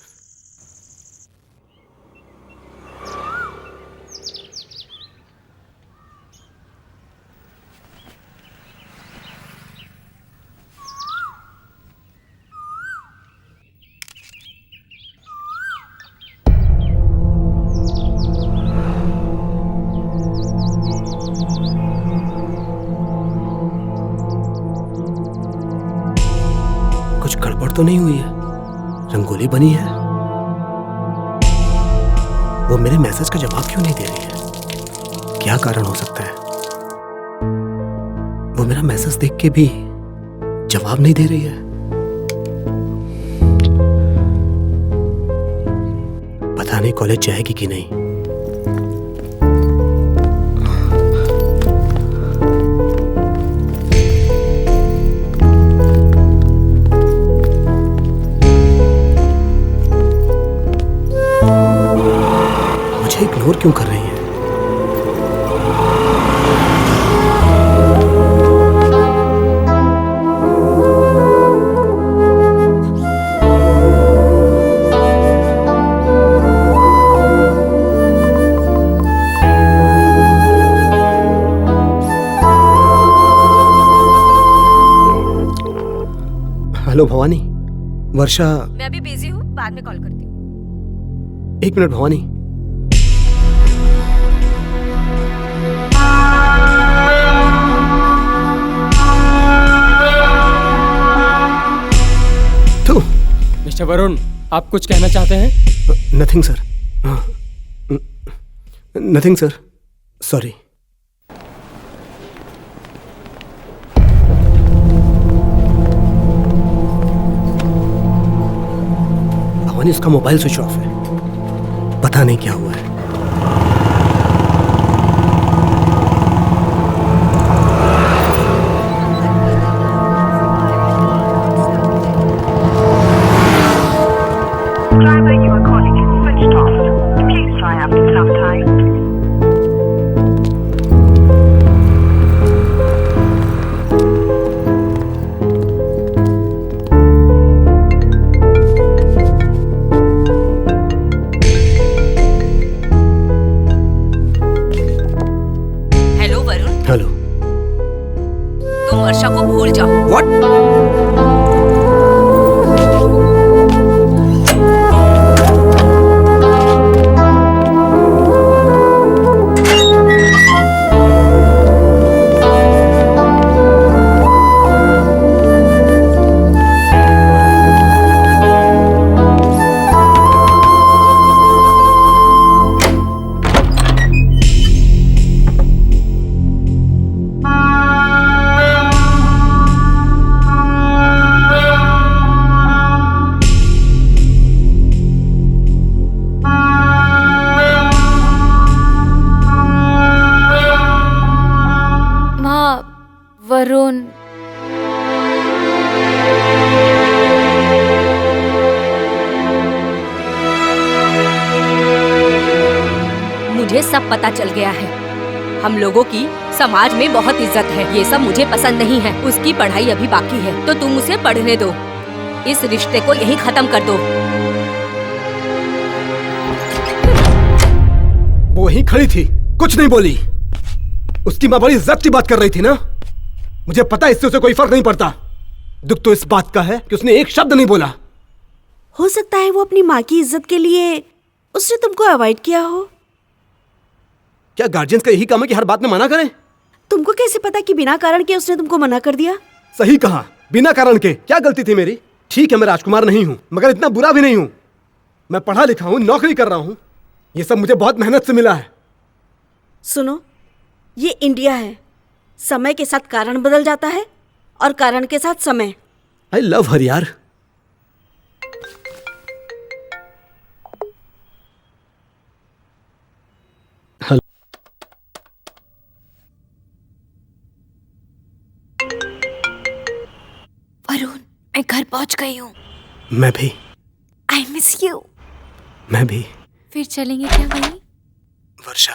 कुछ गड़बड़ तो नहीं हुई है? रंगोली बनी है? वो मेरे मैसेज का जवाब क्यों नहीं दे रही है? क्या कारण हो सकता है? वो मेरा मैसेज देख के भी जवाब नहीं दे रही है। पता नहीं कॉलेज जाएगी कि नहीं। इग्नोर क्यों कर रही है? हेलो भवानी। वर्षा, मैं अभी बिजी हूँ, बाद में कॉल करती हूँ। 1 मिनट भवानी। मिस्टर वरुण, आप कुछ कहना चाहते हैं? Nothing sir. Nothing sir, sorry. Bhavani, उसका मोबाइल स्विच ऑफ है, पता नहीं क्या हुआ है। Driver you are calling is switched off. Please try after some time. Hello. तुम वर्षा को भूल जाओ। व्हाट? वरुण, मुझे सब पता चल गया है। हम लोगों की समाज में बहुत इज्जत है। ये सब मुझे पसंद नहीं है। उसकी पढ़ाई अभी बाकी है, तो तुम उसे पढ़ने दो। इस रिश्ते को यहीं खत्म कर दो। वो वहीं खड़ी थी, कुछ नहीं बोली। उसकी माँ बड़ी इज्जत की बात कर रही थी ना। मुझे पता है इससे उसे कोई फर्क नहीं पड़ता। दुख तो इस बात का है कि उसने एक शब्द नहीं बोला। हो सकता है वो अपनी माँ की इज्जत के लिए उसने तुमको अवॉइड किया हो। क्या गार्जियंस का यही काम है कि हर बात में मना करें? तुमको कैसे पता कि बिना कारण के उसने तुमको मना कर दिया? सही कहा, बिना कारण के। क्या गलती थी मेरी? ठीक है मैं राजकुमार नहीं हूं, मगर इतना बुरा भी नहीं हूं। मैं पढ़ा लिखा हूं, नौकरी कर रहा हूं। ये सब मुझे बहुत मेहनत से मिला है। सुनो, ये इंडिया है। समय के साथ कारण बदल जाता है और कारण के साथ समय। आई लव हर यार। वरुण, मैं घर पहुंच गई हूँ। मैं भी। I miss you. मैं भी। फिर चलेंगे क्या वहीं? वर्षा,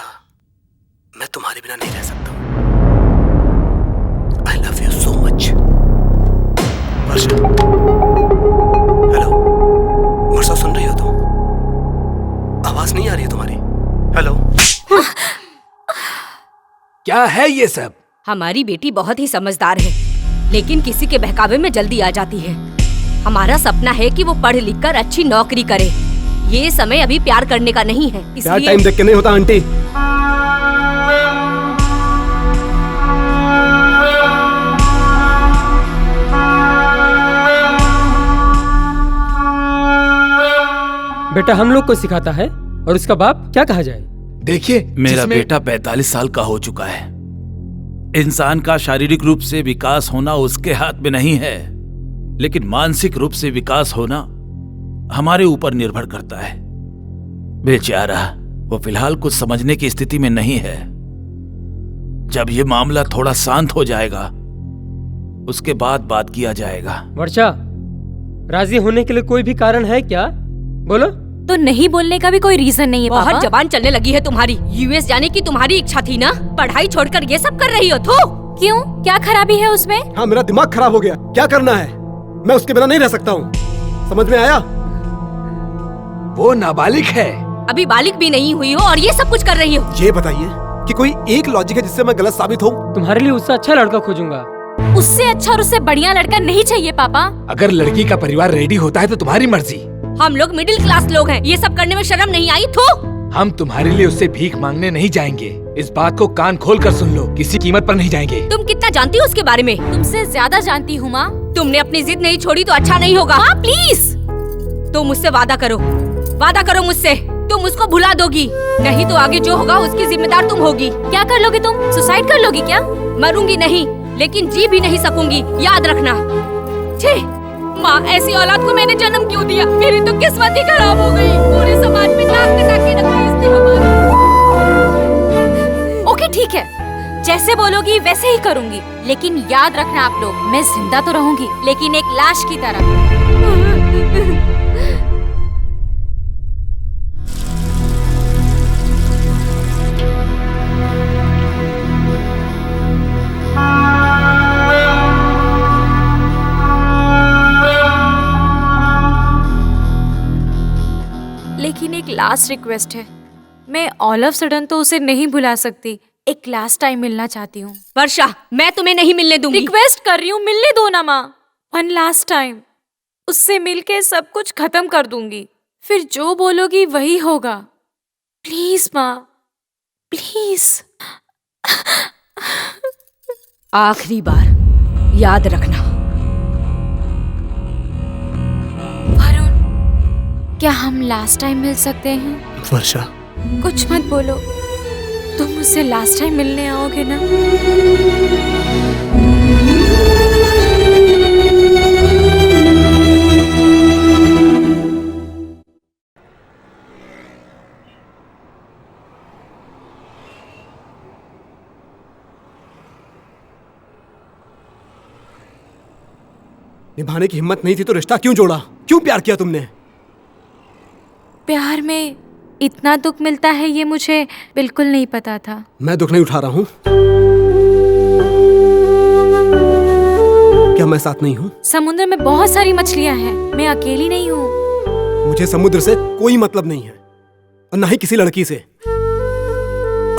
मैं तुम्हारे बिना नहीं रह सकता। I love you so much. Varsha, hello Varsha, सुन रही हो तुम? आवाज नहीं आ रही है तुम्हारी। हेलो। क्या है ये सब? हमारी बेटी बहुत ही समझदार है, लेकिन किसी के बहकावे में जल्दी आ जाती है। हमारा सपना है कि वो पढ़ लिख कर अच्छी नौकरी करे। ये समय अभी प्यार करने का नहीं है, प्यार इसलिए टाइम देख के नहीं होता आंटी। बेटा हम लोग को सिखाता है और उसका बाप क्या कहा जाए। देखिए, मेरा बेटा 45 साल का हो चुका है। इंसान का शारीरिक रूप से विकास होना उसके हाथ में नहीं है, लेकिन मानसिक रूप से विकास होना हमारे ऊपर निर्भर करता है। बेचारा, वो फिलहाल कुछ समझने की स्थिति में नहीं है। जब ये मामला थोड़ा शांत हो जाएगा, उसके बाद बात किया जाएगा। वर्षा, राजी होने के लिए कोई भी कारण है क्या? बोलो। तो नहीं बोलने का भी कोई रीजन नहीं है बहुत पापा। जबान चलने लगी है तुम्हारी। यूएस जाने की तुम्हारी इच्छा थी ना? पढ़ाई छोड़कर ये सब कर रही हो तो? क्यों, क्या खराबी है उसमें? हाँ, मेरा दिमाग खराब हो गया। क्या करना है? मैं उसके बिना नहीं रह सकता हूँ। समझ में आया? वो नाबालिग है। अभी बालिग भी नहीं हुई हो और ये सब कुछ कर रही हो। ये बताइए कि कोई एक लॉजिक है जिससे मैं गलत साबित हूँ? तुम्हारे लिए उससे अच्छा लड़का खोजूंगा। उससे अच्छा और उससे बढ़िया लड़का नहीं चाहिए पापा। अगर लड़की का परिवार रेडी होता है तो तुम्हारी मर्जी। हम लोग मिडिल क्लास लोग हैं, ये सब करने में शर्म नहीं आई? तो हम तुम्हारे लिए उससे भीख मांगने नहीं जाएंगे। इस बात को कान खोल कर सुन लो, किसी कीमत पर नहीं जाएंगे। तुम कितना जानती हो उसके बारे में? तुमसे ज्यादा जानती हूँ माँ। तुमने अपनी जिद नहीं छोड़ी तो अच्छा नहीं होगा। माँ प्लीज। तुम मुझसे वादा करो मुझसे। तुम उसको भुला दोगी, नहीं तो आगे जो होगा उसकी जिम्मेदार तुम होगी। क्या कर लोगी तुम? सुसाइड कर लोगी क्या? मरूंगी नहीं, लेकिन जी भी नहीं सकूंगी, याद रखना। छे माँ, ऐसी औलाद को मैंने जन्म क्यों दिया? मेरी तो किस्मत ही खराब हो गई। पूरे समाज में नाक कटा के रखा इसने हमारा। ओके ठीक है, जैसे बोलोगी वैसे ही करूंगी, लेकिन याद रखना आप लोग, मैं जिंदा तो रहूंगी लेकिन एक लाश की तरह। लेकिन एक लास्ट रिक्वेस्ट है, मैं ऑल ऑफ सडन तो उसे नहीं भुला सकती, एक लास्ट टाइम मिलना चाहती हूँ। वर्षा, मैं तुम्हें नहीं मिलने दूंगी। रिक्वेस्ट कर रही हूँ, मिलने दो ना माँ। वन लास्ट टाइम, उससे मिलके सब कुछ खत्म कर दूंगी। फिर जो बोलोगी वही होगा। प्लीज माँ, प्लीज। आखिरी बार याद रखना। वरुण, क्या हम लास्ट टाइम मिल सकते हैं? वर्षा, कुछ मत बोलो, तुम मुझसे लास्ट टाइम मिलने आओगे ना? निभाने की हिम्मत नहीं थी तो रिश्ता क्यों जोड़ा? क्यों प्यार किया तुमने? प्यार में इतना दुख मिलता है ये मुझे बिल्कुल नहीं पता था। मैं दुख नहीं उठा रहा हूँ। क्या मैं साथ नहीं हूँ? समुद्र में बहुत सारी मछलियाँ हैं, मैं अकेली नहीं हूँ। मुझे समुद्र से कोई मतलब नहीं है और ना ही किसी लड़की से।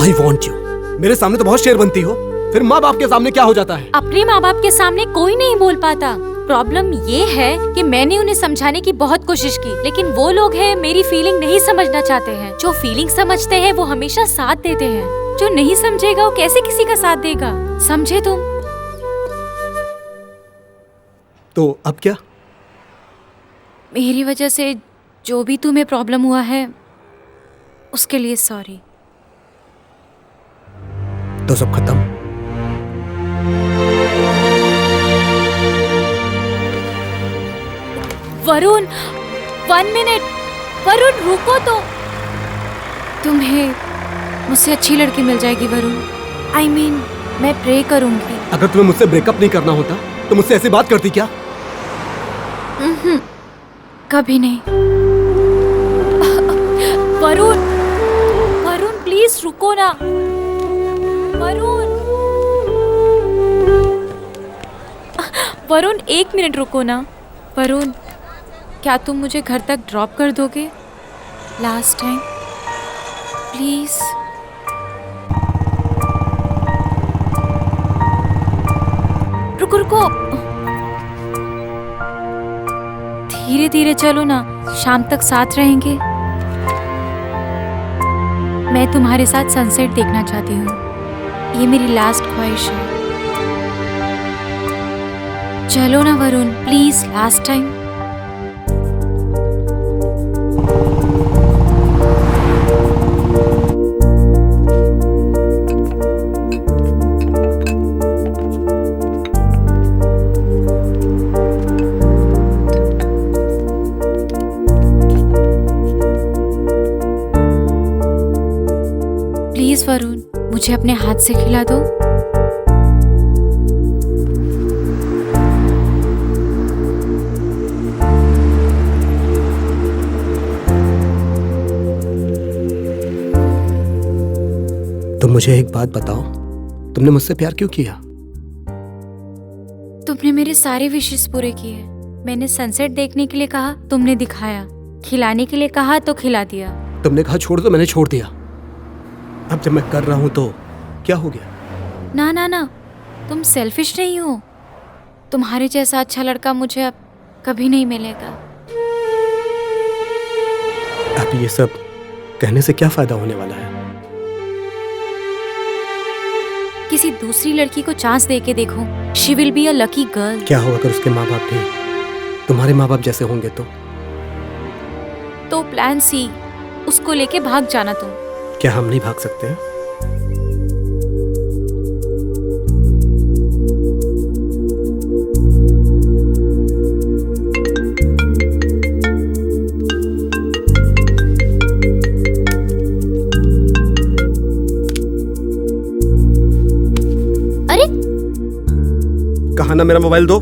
I want you. मेरे सामने तो बहुत शेर बनती हो, फिर माँ बाप के सामने क्या हो जाता है? अपने माँ बाप के सामने कोई नहीं बोल पाता। प्रॉब्लम ये है कि मैंने उन्हें समझाने की बहुत कोशिश की, लेकिन वो लोग हैं मेरी फीलिंग नहीं समझना चाहते हैं। जो फीलिंग समझते हैं वो हमेशा साथ देते हैं, जो नहीं समझेगा वो कैसे किसी का साथ देगा? समझे तुम? तो अब क्या? मेरी वजह से जो भी तुम्हें प्रॉब्लम हुआ है उसके लिए सॉरी। तो सब खत्म? वरुण, 1 मिनट। वरुण रुको तो। तुम्हें मुझसे अच्छी लड़की मिल जाएगी वरुण। I mean, मैं प्रे करूंगी। अगर तुम्हें मुझसे ब्रेकअप नहीं करना होता तो मुझसे ऐसी बात करती क्या? कभी नहीं। वरुण, वरुण प्लीज रुको ना। वरुण, वरुण 1 मिनट रुको ना। वरुण, क्या तुम मुझे घर तक ड्रॉप कर दोगे? Last time please. रुको रुको, धीरे धीरे चलो ना, शाम तक साथ रहेंगे। मैं तुम्हारे साथ सनसेट देखना चाहती हूँ, ये मेरी लास्ट ख्वाहिश है। चलो ना Varun, please last time. Please Varun, मुझे अपने हाथ से खिला दो। तो मुझे एक बात बताओ, तुमने मुझसे प्यार क्यों किया? तुमने मेरे सारे विशेस पूरे किए। मैंने सनसेट देखने के लिए कहा, तुमने दिखाया। खिलाने के लिए कहा तो खिला दिया। तुमने कहा छोड़ दो, मैंने छोड़ दिया। अब जब मैं कर रहा हूं तो क्या हो गया? ना ना ना, तुम सेल्फिश नहीं हो। तुम्हारे जैसा अच्छा लड़का मुझे अब कभी नहीं मिलेगा। अब ये सब कहने से क्या फायदा होने वाला है? किसी दूसरी लड़की को चांस दे के देखो, she will be a lucky girl. क्या होगा अगर उसके माँ बाप भी तुम्हारे माँ बाप जैसे होंगे तो प्लान सी, उसको लेके भाग जाना तुम। क्या हम नहीं भाग सकते हैं? अरे कहा ना मेरा मोबाइल दो।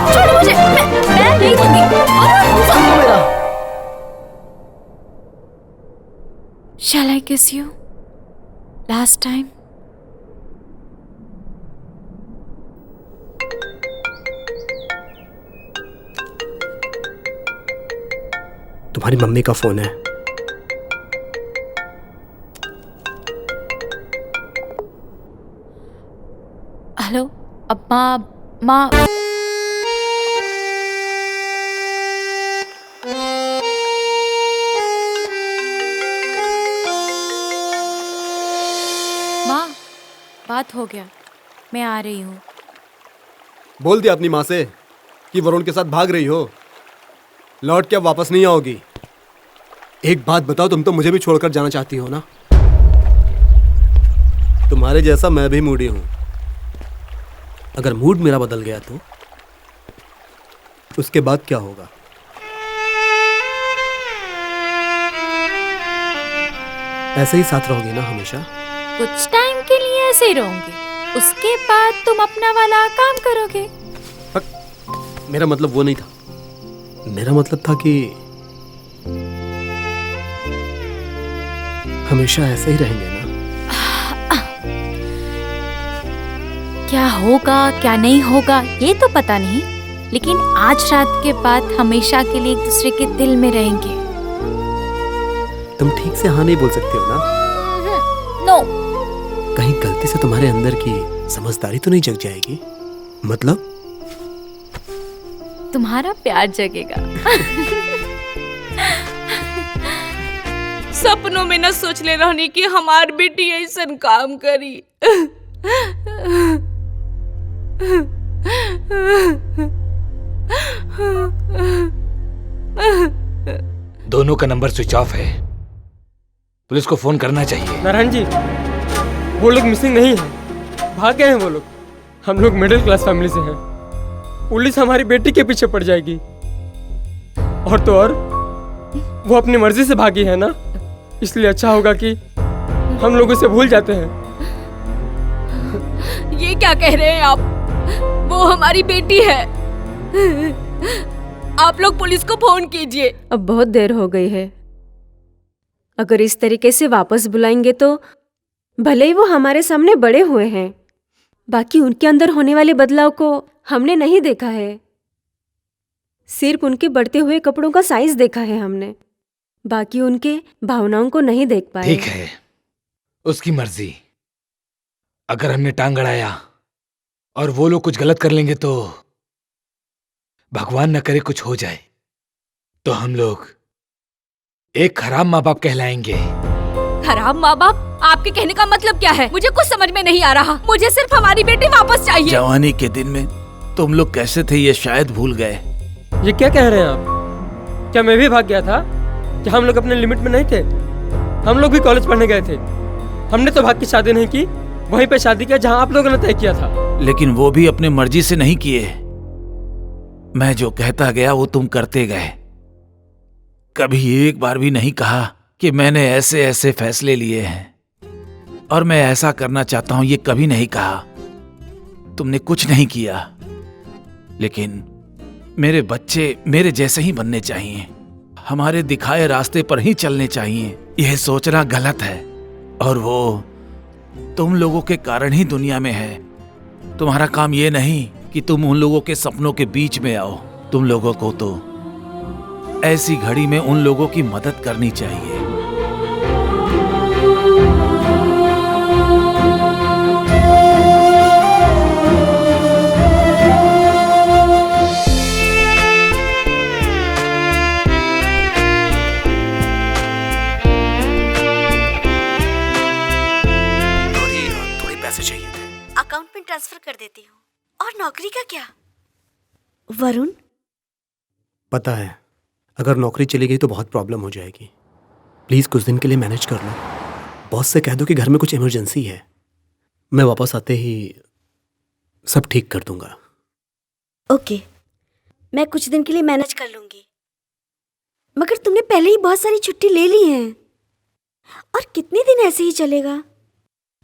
छोड़ो मुझे, मैं नहीं दूंगी। Shall I kiss you? Last time? तुम्हारी मम्मी का फोन है। हेलो अम्मा। माँ माँ, बात हो गया, मैं आ रही हूँ। बोल दिया अपनी माँ से कि वरुण के साथ भाग रही हो, लौट के अब वापस नहीं आओगी। एक बात बताओ, तुम तो मुझे भी छोड़कर जाना चाहती हो ना? तुम्हारे जैसा मैं भी मूडी हूं। अगर मूड मेरा बदल गया तो उसके बाद क्या होगा? ऐसे ही साथ रहोगी ना हमेशा? कुछ टाइम के लिए ऐसे ही रहूंगी, उसके बाद तुम अपना वाला काम करोगे। मेरा मतलब वो नहीं था। मेरा मतलब था कि हमेशा ऐसे ही रहेंगे ना? क्या होगा क्या नहीं होगा ये तो पता नहीं, लेकिन आज रात के बाद हमेशा के लिए एक दूसरे के दिल में रहेंगे। तुम ठीक से हाँ नहीं बोल सकते हो ना? नो। कहीं गलती से तुम्हारे अंदर की समझदारी तो नहीं जग जाएगी? मतलब तुम्हारा प्यार जगेगा। सपनों में न सोच ले रहनी कि हमार बेटी ऐसा काम करी। दोनों का नंबर स्विच ऑफ है, पुलिस को फोन करना चाहिए। नारायण जी, वो लोग मिसिंग नहीं है, भाग गए हैं वो लोग। हम लोग मिडिल क्लास फैमिली से हैं, पुलिस हमारी बेटी के पीछे पड़ जाएगी। और तो और वो अपनी मर्जी से भागी है ना, इसलिए अच्छा होगा कि हम लोग उसे भूल जाते हैं। ये क्या कह रहे हैं आप? वो हमारी बेटी है। आप लोग पुलिस को फोन कीजिए। अब बहुत देर हो गई है, अगर इस तरीके से वापस बुलाएंगे तो भले ही वो हमारे सामने बड़े हुए हैं, बाकी उनके अंदर होने वाले बदलाव को हमने नहीं देखा है। सिर्फ उनके बढ़ते हुए कपड़ों का साइज देखा है हमने, बाकी उनके भावनाओं को नहीं देख पाए। ठीक है, उसकी मर्जी। अगर हमने टांग अड़ाया और वो लोग कुछ गलत कर लेंगे तो भगवान न करे कुछ हो जाए तो हम लोग एक खराब माँ बाप कहलाएंगे। खराब माँ बाप? आपके कहने का मतलब क्या है? मुझे कुछ समझ में नहीं आ रहा। मुझे सिर्फ हमारी बेटी वापस चाहिए। जवानी के दिन में तुम लोग कैसे थे ये शायद भूल गए। ये क्या कह रहे हैं आप? क्या मैं भी भाग गया था? क्या हम लोग अपने लिमिट में नहीं थे? हम लोग भी कॉलेज पढ़ने गए थे। हमने तो भाग की शादी नहीं की, वहीं पे शादी किया जहां आप लोगों ने तय किया था। लेकिन वो भी अपने मर्जी से नहीं किए। मैं जो कहता गया वो तुम करते गए। कभी एक बार भी नहीं कहा कि मैंने ऐसे ऐसे फैसले लिए हैं और मैं ऐसा करना चाहता हूं, ये कभी नहीं कहा। तुमने कुछ नहीं किया, लेकिन मेरे बच्चे मेरे जैसे ही बनने चाहिए, हमारे दिखाए रास्ते पर ही चलने चाहिए। यह सोचना गलत है और वो तुम लोगों के कारण ही दुनिया में है। तुम्हारा काम ये नहीं कि तुम उन लोगों के सपनों के बीच में आओ। तुम लोगों को तो ऐसी घड़ी में उन लोगों की मदद करनी चाहिए। थोड़े पैसे चाहिए थे। अकाउंट में ट्रांसफर कर देती हूँ। और नौकरी का क्या? वरुण, पता है अगर नौकरी चली गई तो बहुत प्रॉब्लम हो जाएगी। प्लीज कुछ दिन के लिए मैनेज कर लो। बॉस से कह दो कि घर में कुछ इमरजेंसी है, मैं वापस आते ही सब ठीक कर दूंगा। ओके, मैं कुछ दिन के लिए मैनेज कर लूंगी। मगर तुमने पहले ही बहुत सारी छुट्टी ले ली है, और कितने दिन ऐसे ही चलेगा?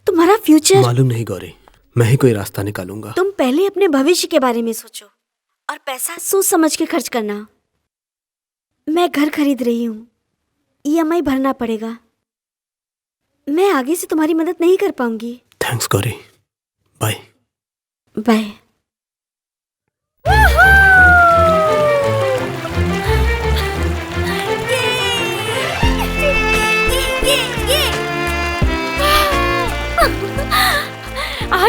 तुम्हारा फ्यूचर मालूम नहीं गौरी, मैं ही कोई रास्ता निकालूंगा। तुम पहले अपने भविष्य के बारे में सोचो और पैसा सोच समझ के खर्च करना। मैं घर खरीद रही हूँ, EMI भरना पड़ेगा। मैं आगे से तुम्हारी मदद नहीं कर पाऊंगी। Thanks Gauri, bye bye.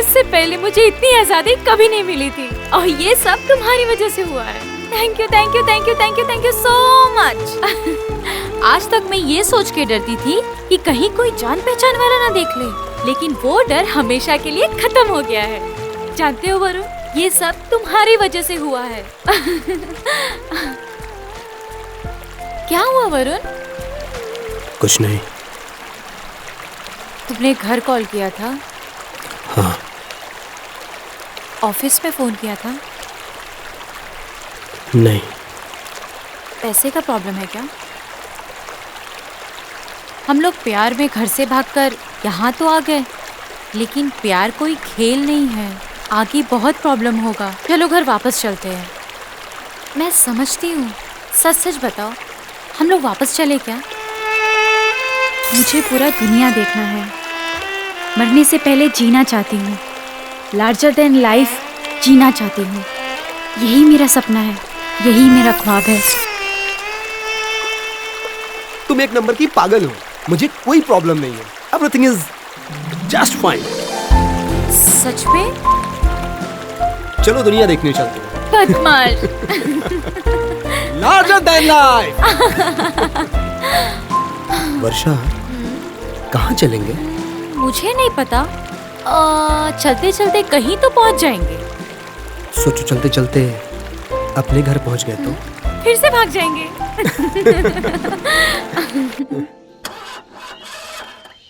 आज से पहले मुझे इतनी आजादी कभी नहीं मिली थी और ये सब तुम्हारी वजह से हुआ है। Thank you thank you thank you thank you thank you so much. आज तक मैं ये सोच के डरती थी कि कहीं कोई जान पहचान वाला ना देख ले, लेकिन वो डर हमेशा के लिए खत्म हो गया है। जानते हो वरुण, ये सब तुम्हारी वजह से हुआ है। क्या हुआ वरुण? कुछ नहीं। तुमने घर कॉल किया था? हाँ। ऑफिस में फोन किया था? नहीं। पैसे का प्रॉब्लम है क्या? हम लोग प्यार में घर से भागकर यहाँ तो आ गए, लेकिन प्यार कोई खेल नहीं है, आगे बहुत प्रॉब्लम होगा। चलो घर वापस चलते हैं। मैं समझती हूँ, सच सच बताओ, हम लोग वापस चले क्या? मुझे पूरा दुनिया देखना है, मरने से पहले जीना चाहती हूँ, लार्जर देन लाइफ जीना चाहती हूँ। यही मेरा सपना है, यही मेरा ख्वाब है। तुम एक नंबर की पागल हो, मुझे कोई प्रॉब्लम नहीं है, एवरीथिंग इज जस्ट फाइन। सच में? चलो दुनिया देखने चलते हैं। बदमाश। Larger than life. वर्षा, कहाँ चलेंगे? मुझे नहीं पता, चलते चलते कहीं तो पहुंच जाएंगे। सोचो चलते चलते अपने घर पहुंच गए तो फिर से भाग जाएंगे।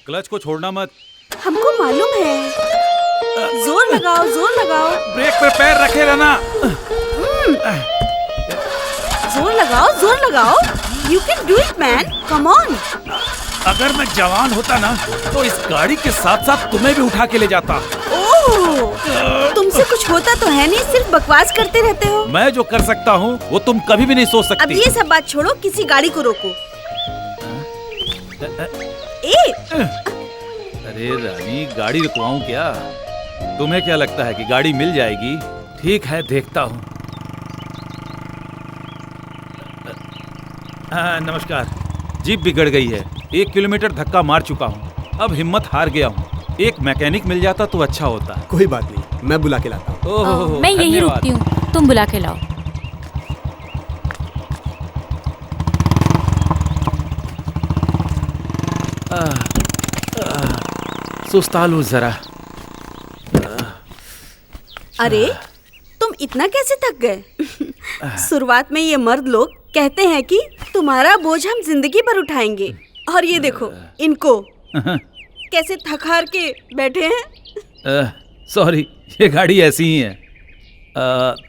क्लच को छोड़ना मत। हमको मालूम है। जोर लगाओ, जोर लगाओ। ब्रेक पे पैर रखे रहना। जोर लगाओ, जोर लगाओ। You can do it, man. Come on. अगर मैं जवान होता ना तो इस गाड़ी के साथ साथ तुम्हें भी उठा के ले जाता। ओह, तुमसे कुछ होता तो है नहीं, सिर्फ बकवास करते रहते हो। मैं जो कर सकता हूँ वो तुम कभी भी नहीं सोच सकती। अब ये सब बात छोड़ो, किसी गाड़ी को रोको। ए! अरे रानी, गाड़ी रुकवाऊं क्या? तुम्हें क्या लगता है कि गाड़ी मिल जाएगी? ठीक है, देखता हूँ। नमस्कार। जीप बिगड़ गई है, 1 किलोमीटर धक्का मार चुका हूँ, अब हिम्मत हार गया हूँ। एक मैकेनिक मिल जाता तो अच्छा होता। कोई बात नहीं, मैं बुला के लाता हूँ। मैं यही रुकती हूँ, तुम बुला के लाओ। सुस्तालू जरा। अरे तुम इतना कैसे थक गए? शुरुआत में ये मर्द लोग कहते हैं कि तुम्हारा बोझ हम जिंदगी भर उठाएंगे, और ये देखो इनको कैसे थक हार के बैठे हैं। सॉरी, ये गाड़ी ऐसी ही है।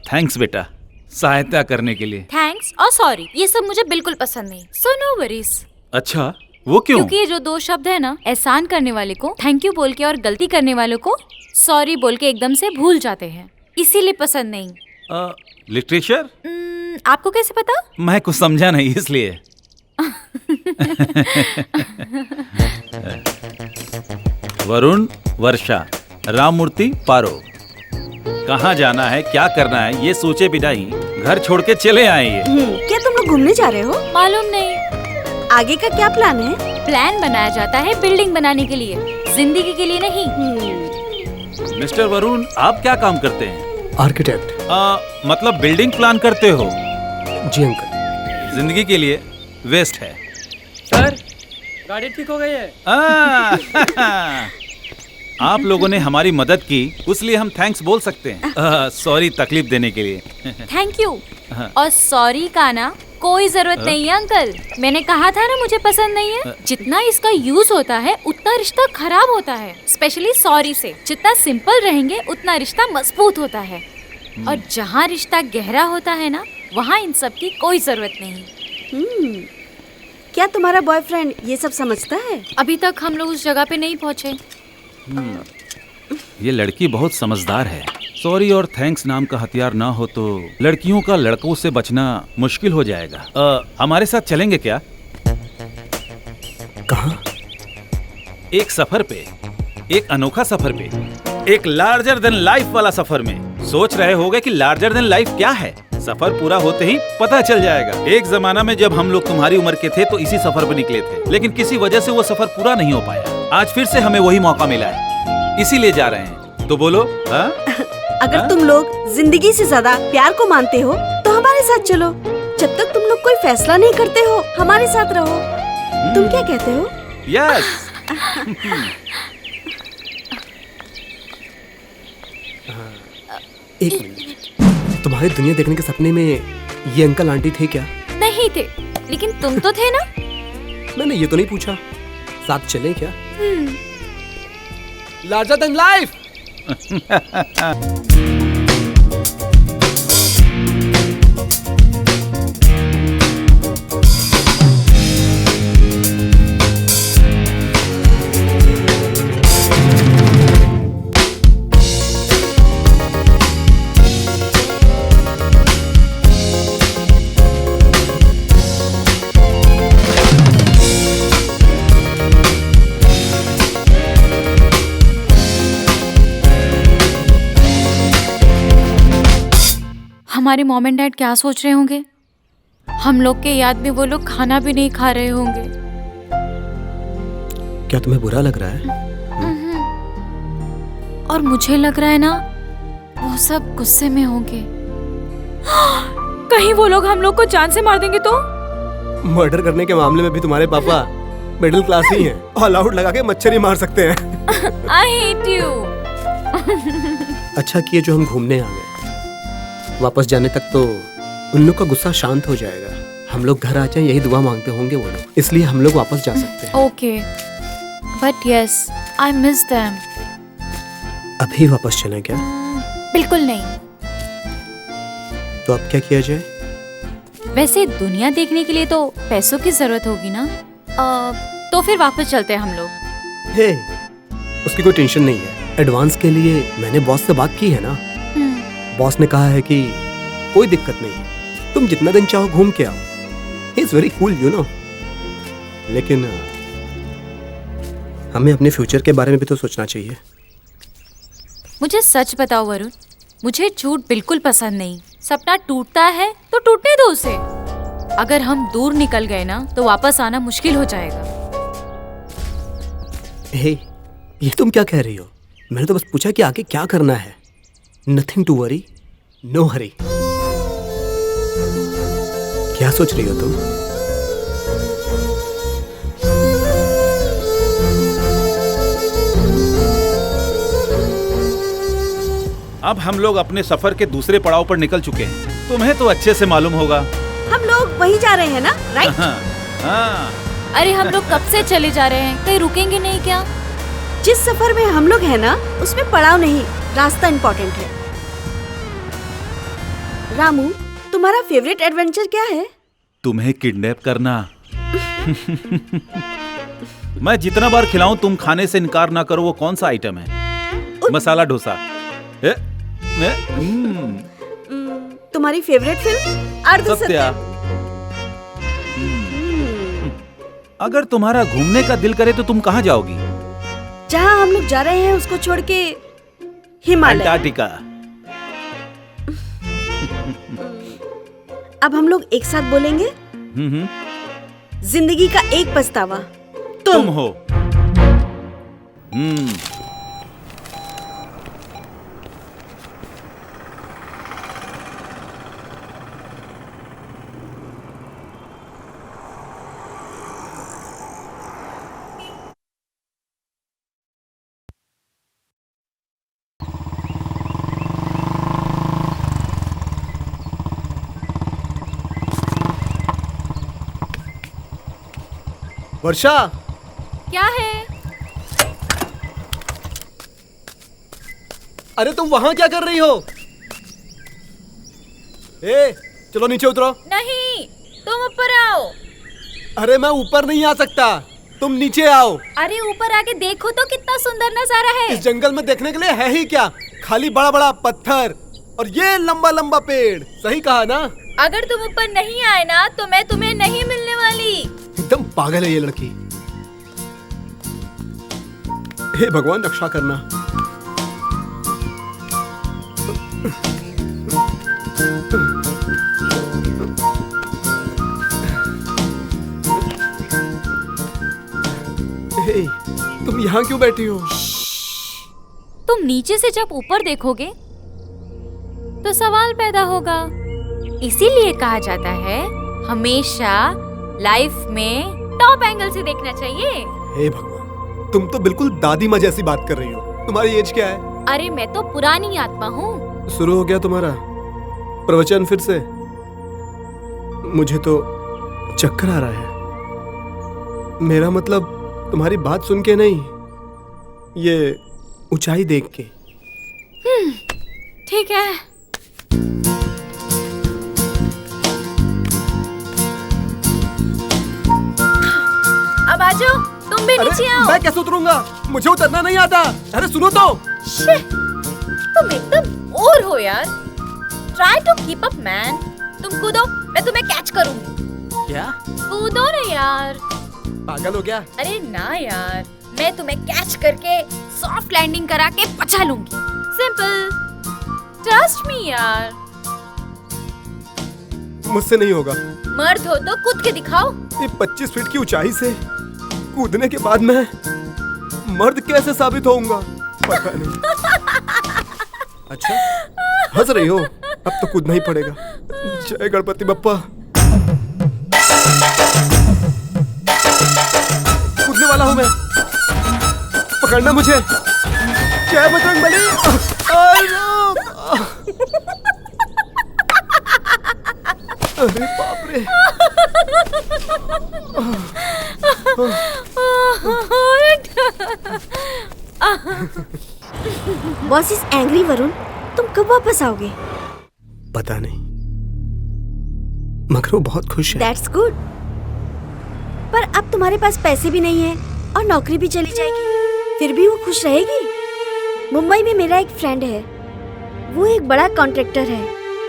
थैंक्स बेटा, सहायता करने के लिए। थैंक्स और सॉरी ये सब मुझे बिल्कुल पसंद नहीं। So no worries. अच्छा, वो क्यों? क्योंकि ये जो 2 शब्द है ना, एहसान करने वाले को थैंक यू बोल के और गलती करने वालों को सॉरी बोल के एकदम से भूल जाते हैं, इसीलिए पसंद नहीं। लिटरेचर? आपको कैसे पता? मैं कुछ समझा नहीं इसलिए। वरुण, वर्षा, राममूर्ति, पारो, कहाँ जाना है, क्या करना है, ये सोचे बिना ही घर छोड़ के चले आए ये। क्या तुम लोग घूमने जा रहे हो? मालूम नहीं। आगे का क्या प्लान है? प्लान बनाया जाता है बिल्डिंग बनाने के लिए, जिंदगी के लिए नहीं। मिस्टर वरुण, आप क्या काम करते हैं? आर्किटेक्ट। मतलब बिल्डिंग प्लान करते हो? जी अंकल। जिंदगी के लिए वेस्ट है। सर, गाड़ी ठीक हो गई है। आप लोगों ने हमारी मदद की, उसलिए हम थैंक्स बोल सकते हैं। सॉरी तकलीफ देने के लिए। थैंक यू और सॉरी का ना कोई जरूरत नहीं है अंकल। मैंने कहा था ना मुझे पसंद नहीं है। जितना इसका यूज होता है उतना रिश्ता खराब होता है, स्पेशली सॉरी से। जितना सिंपल रहेंगे उतना रिश्ता मजबूत होता है, और जहाँ रिश्ता गहरा होता है ना, वहाँ इन सब की कोई जरूरत नहीं। क्या तुम्हारा बॉयफ्रेंड ये सब समझता है? अभी तक हम लोग उस जगह पे नहीं पहुँचे। ये लड़की बहुत समझदार है। सॉरी और थैंक्स नाम का हथियार ना हो तो लड़कियों का लड़कों से बचना मुश्किल हो जाएगा। हमारे साथ चलेंगे क्या? कहाँ? एक सफर पे, एक अनोखा सफर पे, एक लार्जर देन लाइफ वाला सफर में। सोच रहे होगे कि लार्जर देन लाइफ क्या है? सफर पूरा होते ही पता चल जाएगा। एक जमाना में जब हम लोग तुम्हारी उम्र के थे तो इसी सफर पे निकले थे, लेकिन किसी वजह से वो सफर पूरा नहीं हो पाया। आज फिर से हमें वही मौका मिला है, इसीलिए जा रहे हैं। तो बोलो। हाँ? अगर तुम लोग जिंदगी से ज्यादा प्यार को मानते हो तो हमारे साथ चलो। जब तक तुम लोग कोई फैसला नहीं करते हो हमारे साथ रहो। तुम क्या कहते हो? यस। एक मिनट, तुम्हारे दुनिया देखने के सपने में ये अंकल आंटी थे क्या? नहीं थे, लेकिन तुम तो थे ना। मैंने ये तो नहीं पूछा। साथ चलें क्या? Larger than life. हमारे मॉम एंड डैड क्या सोच रहे होंगे? हम लोग के याद में वो लोग खाना भी नहीं खा रहे होंगे। क्या तुम्हें बुरा लग रहा है? और मुझे लग रहा है ना, वो सब गुस्से में होंगे। कहीं वो लोग हम लोग को जान से मार देंगे तो? मर्डर करने के मामले में भी तुम्हारे पापा मिडिल क्लास ही हैं। ऑल आउट लगा के मच्छर ही मार सकते हैं। I hate you। अच्छा किए जो हम घूमने आ गए। वापस जाने तक तो उन लोग का गुस्सा शांत हो जाएगा। हम लोग घर आ जाएं यही दुआ मांगते होंगे वो लोग, इसलिए हम लोग वापस जा सकते हैं। Okay, but yes, I miss them. अभी वापस चलें क्या? बिल्कुल नहीं। तो अब क्या किया जाए? वैसे दुनिया देखने के लिए तो पैसों की जरूरत होगी ना। तो फिर वापस चलते हैं हम लोग। हे, उसकी कोई टेंशन नहीं है। एडवांस के लिए मैंने बॉस से बात की है ना। बॉस ने कहा है कि कोई दिक्कत नहीं है, तुम जितना दिन चाहो घूम के आओ। He is very cool you know. लेकिन हमें अपने फ्यूचर के बारे में भी तो सोचना चाहिए। मुझे सच बताओ वरुण, मुझे झूठ बिल्कुल पसंद नहीं। सपना टूटता है तो टूटने दो उसे। अगर हम दूर निकल गए ना तो वापस आना मुश्किल हो जाएगा। हे, ये तुम क्या कह रही हो? मैंने तो बस पूछा कि आगे क्या करना है। Nothing to worry, no hurry. क्या सोच रही हो तुम? अब हम लोग अपने सफर के दूसरे पड़ाव पर निकल चुके हैं। तुम्हें तो अच्छे से मालूम होगा। हम लोग वहीं जा रहे हैं ना, राइट? हाँ। अरे हम लोग कब से चले जा रहे हैं, कहीं रुकेंगे नहीं क्या? जिस सफर में हम लोग हैं ना, उसमें पड़ाव नहीं, रास्ता इम्पोर्टेंट है। रामू, तुम्हारा फेवरेट एडवेंचर क्या है? तुम्हें किडनैप करना। मैं जितना बार खिलाऊं तुम खाने से इनकार ना करो। वो कौन सा आइटम है? मसाला डोसा। तुम्हारी फेवरेट फिल्म? सत्या। अगर तुम्हारा घूमने का दिल करे तो तुम कहाँ जाओगी? जहाँ हम लोग जा रहे हैं उसको छोड़ के हिमालय। अंटार्कटिका। अब हम लोग एक साथ बोलेंगे। जिंदगी का एक पछतावा तुम हो। वर्षा, क्या है? अरे तुम वहां क्या कर रही हो? ए, चलो नीचे उतरो। नहीं, तुम ऊपर आओ। अरे मैं ऊपर नहीं आ सकता, तुम नीचे आओ। अरे ऊपर आके देखो तो कितना सुंदर नजारा है। इस जंगल में देखने के लिए है ही क्या? खाली बड़ा बड़ा पत्थर और ये लंबा लंबा पेड़। सही कहा ना? अगर तुम ऊपर नहीं आए ना तो मैं तुम्हें नहीं मिलने वाली। एकदम पागल है ये लड़की। हे भगवान, रक्षा करना। हे, तुम यहाँ क्यों बैठी हो? तुम नीचे से जब ऊपर देखोगे तो सवाल पैदा होगा। इसीलिए कहा जाता है हमेशा लाइफ में टॉप एंगल से देखना चाहिए। हे भगवान, तुम तो बिल्कुल दादी माँ जैसी बात कर रही हो। तुम्हारी एज क्या है? अरे मैं तो पुरानी आत्मा हूँ। शुरू हो गया तुम्हारा प्रवचन फिर से? मुझे तो चक्कर आ रहा है। मेरा मतलब तुम्हारी बात सुन के नहीं, ये ऊंचाई देख के। ठीक है। अब आ जाओ, तुम भी नीचे आओ। मैं कैसे उतरूंगा? मुझे उतरना नहीं आता। अरे सुनो तो। तुम एकदम और हो यार। Try to keep up man. तुम कूदो, मैं तुम्हें कैच करूंगी। क्या? कूदो ना यार। पागल हो गया? अरे ना यार, मैं तुम्हें कैच करके सॉफ्ट लैंडिंग करा के बचा लूंगी। सिंपल, ट्रस्ट मी यार। मुझसे नहीं होगा। मर्द हो तो कूद के दिखाओ। ये 25 फीट की ऊंचाई से कूदने के बाद मैं मर्द कैसे साबित होऊंगा? पता नहीं। अच्छा, हंस रही हो? अब तो कूदना ही पड़ेगा। जय गणपति बप्पा। कूदने वाला हूं मैं। पकड़ना मुझे। जय बजरंगबली। अरे बाप रे। बॉस इज एंग्री वरुण, तुम कब वापस आओगे? पता नहीं, मगर वो बहुत खुश है। That's good. पर अब तुम्हारे पास पैसे भी नहीं है और नौकरी भी चली जाएगी, फिर भी वो खुश रहेगी। मुंबई में मेरा एक फ्रेंड है, वो एक बड़ा कॉन्ट्रैक्टर है।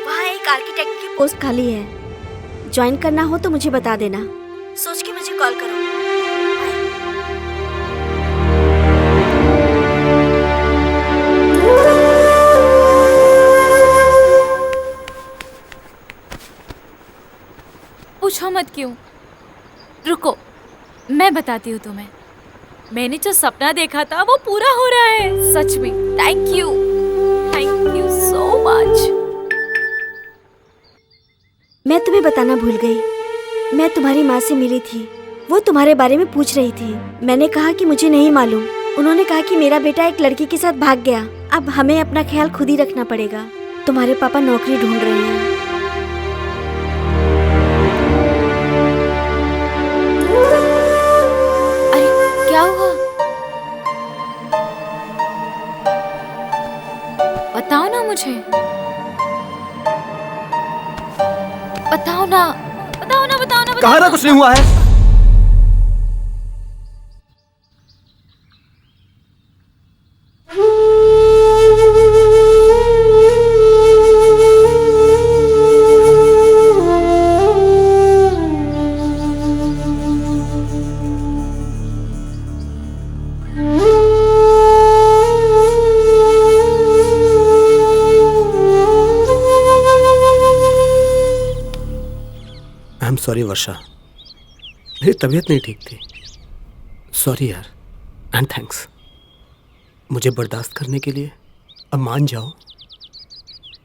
वहाँ एक आर्किटेक्ट की पोस्ट खाली है। ज्वाइन करना हो तो मुझे बता देना। सोच के मुझे कॉल करो। पूछो मत क्यों। रुको, मैं बताती हूँ तुम्हें। मैंने जो सपना देखा था वो पूरा हो रहा है, सच में। Thank you so much. मैं तुम्हें बताना भूल गई, मैं तुम्हारी माँ से मिली थी। वो तुम्हारे बारे में पूछ रही थी। मैंने कहा कि मुझे नहीं मालूम। उन्होंने कहा कि मेरा बेटा एक लड़की के साथ भाग गया। अब हमें अपना ख्याल खुद ही रखना पड़ेगा। तुम्हारे पापा नौकरी ढूंढ रहे हैं। अरे क्या हुआ? बताओ ना मुझे। बताओ ना। कहा ना कुछ नहीं हुआ है। आई एम सॉरी वर्षा, मेरी तबीयत नहीं ठीक थी। सॉरी यार, एंड थैंक्स मुझे बर्दाश्त करने के लिए। अब मान जाओ।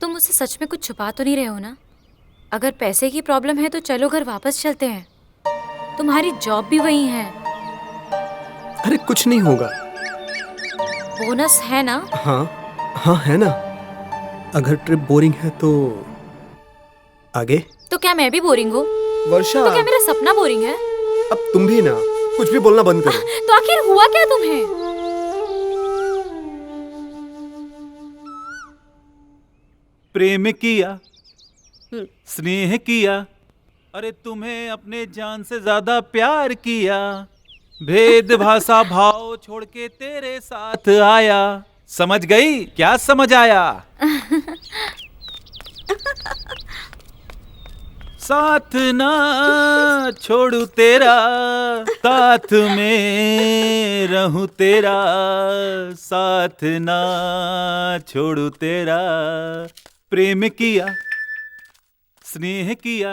तुम मुझसे सच में कुछ छुपा तो नहीं रहे हो ना? अगर पैसे की प्रॉब्लम है तो चलो घर वापस चलते हैं। तुम्हारी जॉब भी वही है। अरे कुछ नहीं होगा। बोनस है ना? हाँ है ना। अगर ट्रिप बोरिंग है तो आगे। तो क्या मैं भी बोरिंग हूँ? वर्षा, तो क्या मेरा सपना बोरिंग है? अब तुम भी ना कुछ भी बोलना बंद करो। तो आखिर हुआ क्या तुम्हें? प्रेम किया, स्नेह किया, अरे तुम्हें अपने जान से ज्यादा प्यार किया, भेद भाषा भाव छोड़ के तेरे साथ आया। समझ गई? क्या समझ आया? साथ ना छोड़ू तेरा, साथ में रहूं तेरा, साथ ना छोड़ू तेरा। प्रेम किया, स्नेह किया,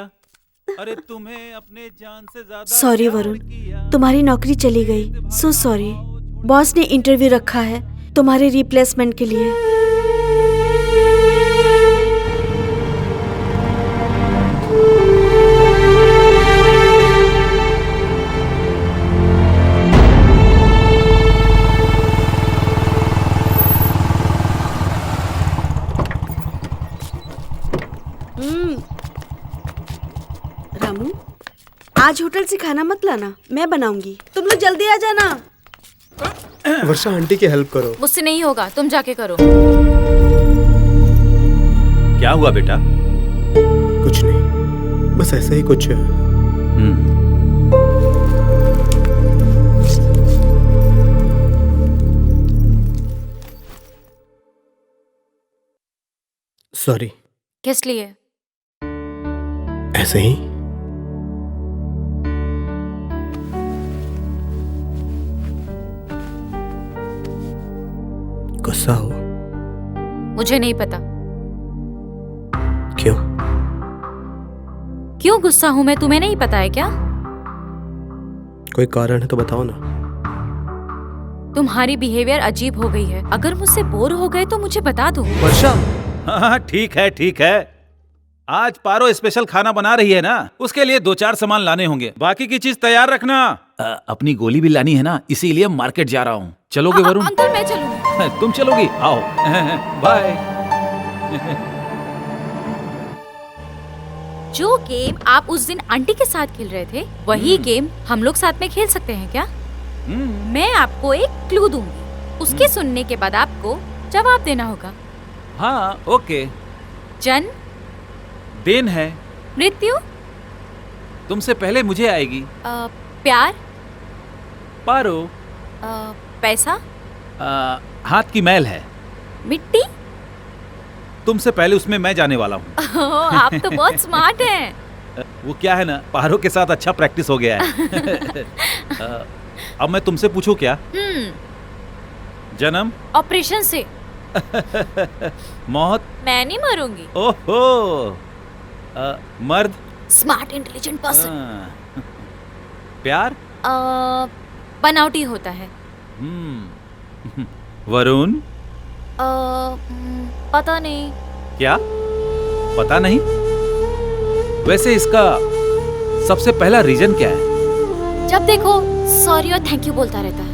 अरे तुम्हें अपने जान से ज्यादा। सॉरी वरुण, तुम्हारी नौकरी चली गई। So sorry. बॉस ने इंटरव्यू रखा है, तुम्हारे रिप्लेसमेंट के लिए। रामू, आज होटल से खाना मत लाना, मैं बनाऊंगी। तुम लोग जल्दी आ जाना। वर्षा आंटी की हेल्प करो। मुझसे नहीं होगा, तुम जाके करो। क्या हुआ बेटा? कुछ नहीं, बस ऐसे ही कुछ। सॉरी। किस लिए? ऐसे ही। गुस्सा हो? मुझे नहीं पता क्यों? क्यों गुस्सा हूं मैं, तुम्हें नहीं पता है क्या? कोई कारण है तो बताओ ना। तुम्हारी बिहेवियर अजीब हो गई है। अगर मुझसे बोर हो गए तो मुझे बता दो। वर्षा। हाँ ठीक है ठीक है। आज पारो स्पेशल खाना बना रही है ना, उसके लिए 2-4 सामान लाने होंगे। बाकी की चीज तैयार रखना। अपनी गोली भी लानी है ना, इसीलिए मार्केट जा रहा हूँ। चलोगे वरुण? अंकल मैं चलूंगी। तुम चलोगी? आओ। बाय। जो गेम आप उस दिन आंटी के साथ खेल रहे थे, वही गेम हम लोग साथ में खेल सकते हैं क्या? मैं आपको एक क्लू दूंगी, उसके सुनने के बाद आपको जवाब देना होगा। हाँ ओके। जन्म, दिन है, मृत्यु, तुमसे पहले मुझे आएगी। प्यार, पारो, पैसा, हाथ की मैल है, मिट्टी। तुमसे पहले उसमें मैं जाने वाला हूँ। आप तो बहुत स्मार्ट हैं। वो क्या है ना, पारो के साथ अच्छा प्रैक्टिस हो गया है। अब मैं तुमसे पूछूं क्या? जन्म, ऑपरेशन से। मौत, मैं नहीं मरूंगी। ओहो। मर्द, स्मार्ट इंटेलिजेंट पर्सन। प्यार, बनावटी होता है। वरुण, पता नहीं। क्या पता नहीं? वैसे इसका सबसे पहला रीजन क्या है? जब देखो सॉरी और थैंक यू बोलता रहता है।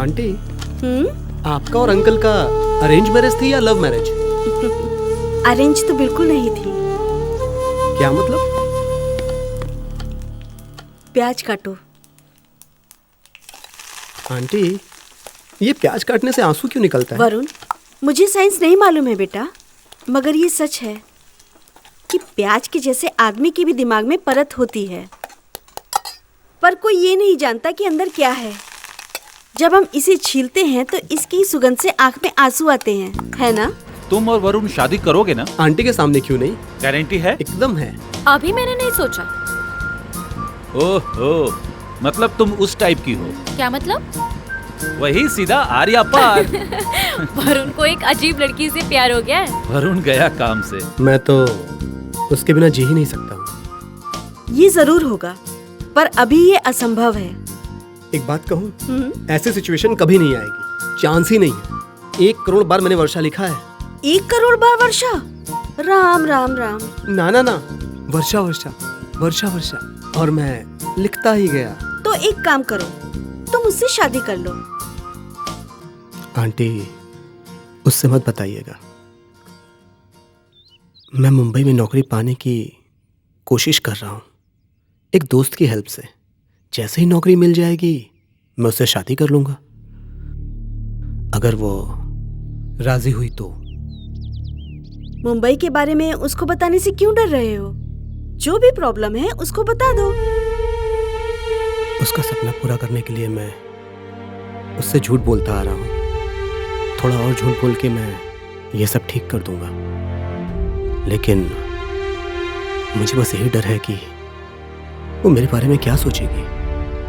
आंटी, आपका और अंकल का अरेंज मैरिज थी या लव मैरिज? अरेंज तो बिल्कुल नहीं थी। क्या मतलब? प्याज काटो। आंटी, ये प्याज काटने से आंसू क्यों निकलता है? वरुण, मुझे साइंस नहीं मालूम है बेटा, मगर ये सच है कि प्याज के जैसे आदमी के भी दिमाग में परत होती है, पर कोई ये नहीं जानता कि अंदर क्या है। जब हम इसे छीलते हैं तो इसकी सुगंध से आंख में आंसू आते हैं, है ना? तुम और वरुण शादी करोगे ना? आंटी के सामने क्यों नहीं? गारंटी है? एकदम है। अभी मैंने नहीं सोचा। ओहो, मतलब तुम उस टाइप की हो। क्या मतलब? वही सीधा आर्या पार। वरुण को एक अजीब लड़की से प्यार हो गया है। वरुण गया काम से। मैं तो उसके बिना जी ही नहीं सकता हूँ। ये जरूर होगा, पर अभी ये असंभव है। एक बात कहूँ, ऐसी सिचुएशन कभी नहीं आएगी, चांस ही नहीं है। 1 करोड़ बार मैंने वर्षा लिखा है। 1 करोड़ बार वर्षा? राम राम राम। ना ना ना, वर्षा वर्षा वर्षा वर्षा, और मैं लिखता ही गया। तो एक काम करो, तुम मुझसे शादी कर लो। आंटी, उससे मत बताइएगा। मैं मुंबई में नौकरी पाने की कोशिश कर रहा हूँ, एक दोस्त की हेल्प से। जैसे ही नौकरी मिल जाएगी मैं उससे शादी कर लूंगा। अगर वो राजी हुई तो। मुंबई के बारे में उसको बताने से क्यों डर रहे हो? जो भी प्रॉब्लम है उसको बता दो। उसका सपना पूरा करने के लिए मैं उससे झूठ बोलता आ रहा हूँ। थोड़ा और झूठ बोल के मैं ये सब ठीक कर दूंगा, लेकिन मुझे बस यही डर है कि वो मेरे बारे में क्या सोचेगी,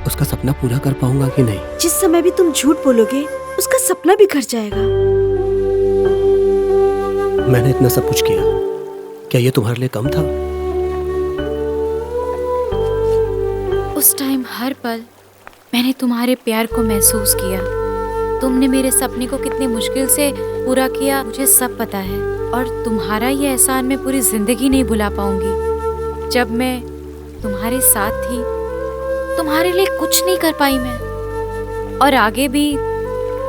उसका सपना पूरा कर पाऊंगा कि नहीं। जिस समय भी तुम झूठ बोलोगे उसका सपना भी घर जाएगा। मैंने इतना सब कुछ किया, क्या ये तुम्हारे लिए कम था? उस टाइम हर पल मैंने तुम्हारे प्यार को महसूस किया। तुमने मेरे सपने को कितनी मुश्किल से पूरा किया मुझे सब पता है, और तुम्हारा ये एहसान मैं पूरी जिंदगी नहीं भुला पाऊंगी। जब मैं तुम्हारे साथ थी, तुम्हारे लिए कुछ नहीं कर पाई मैं, और आगे भी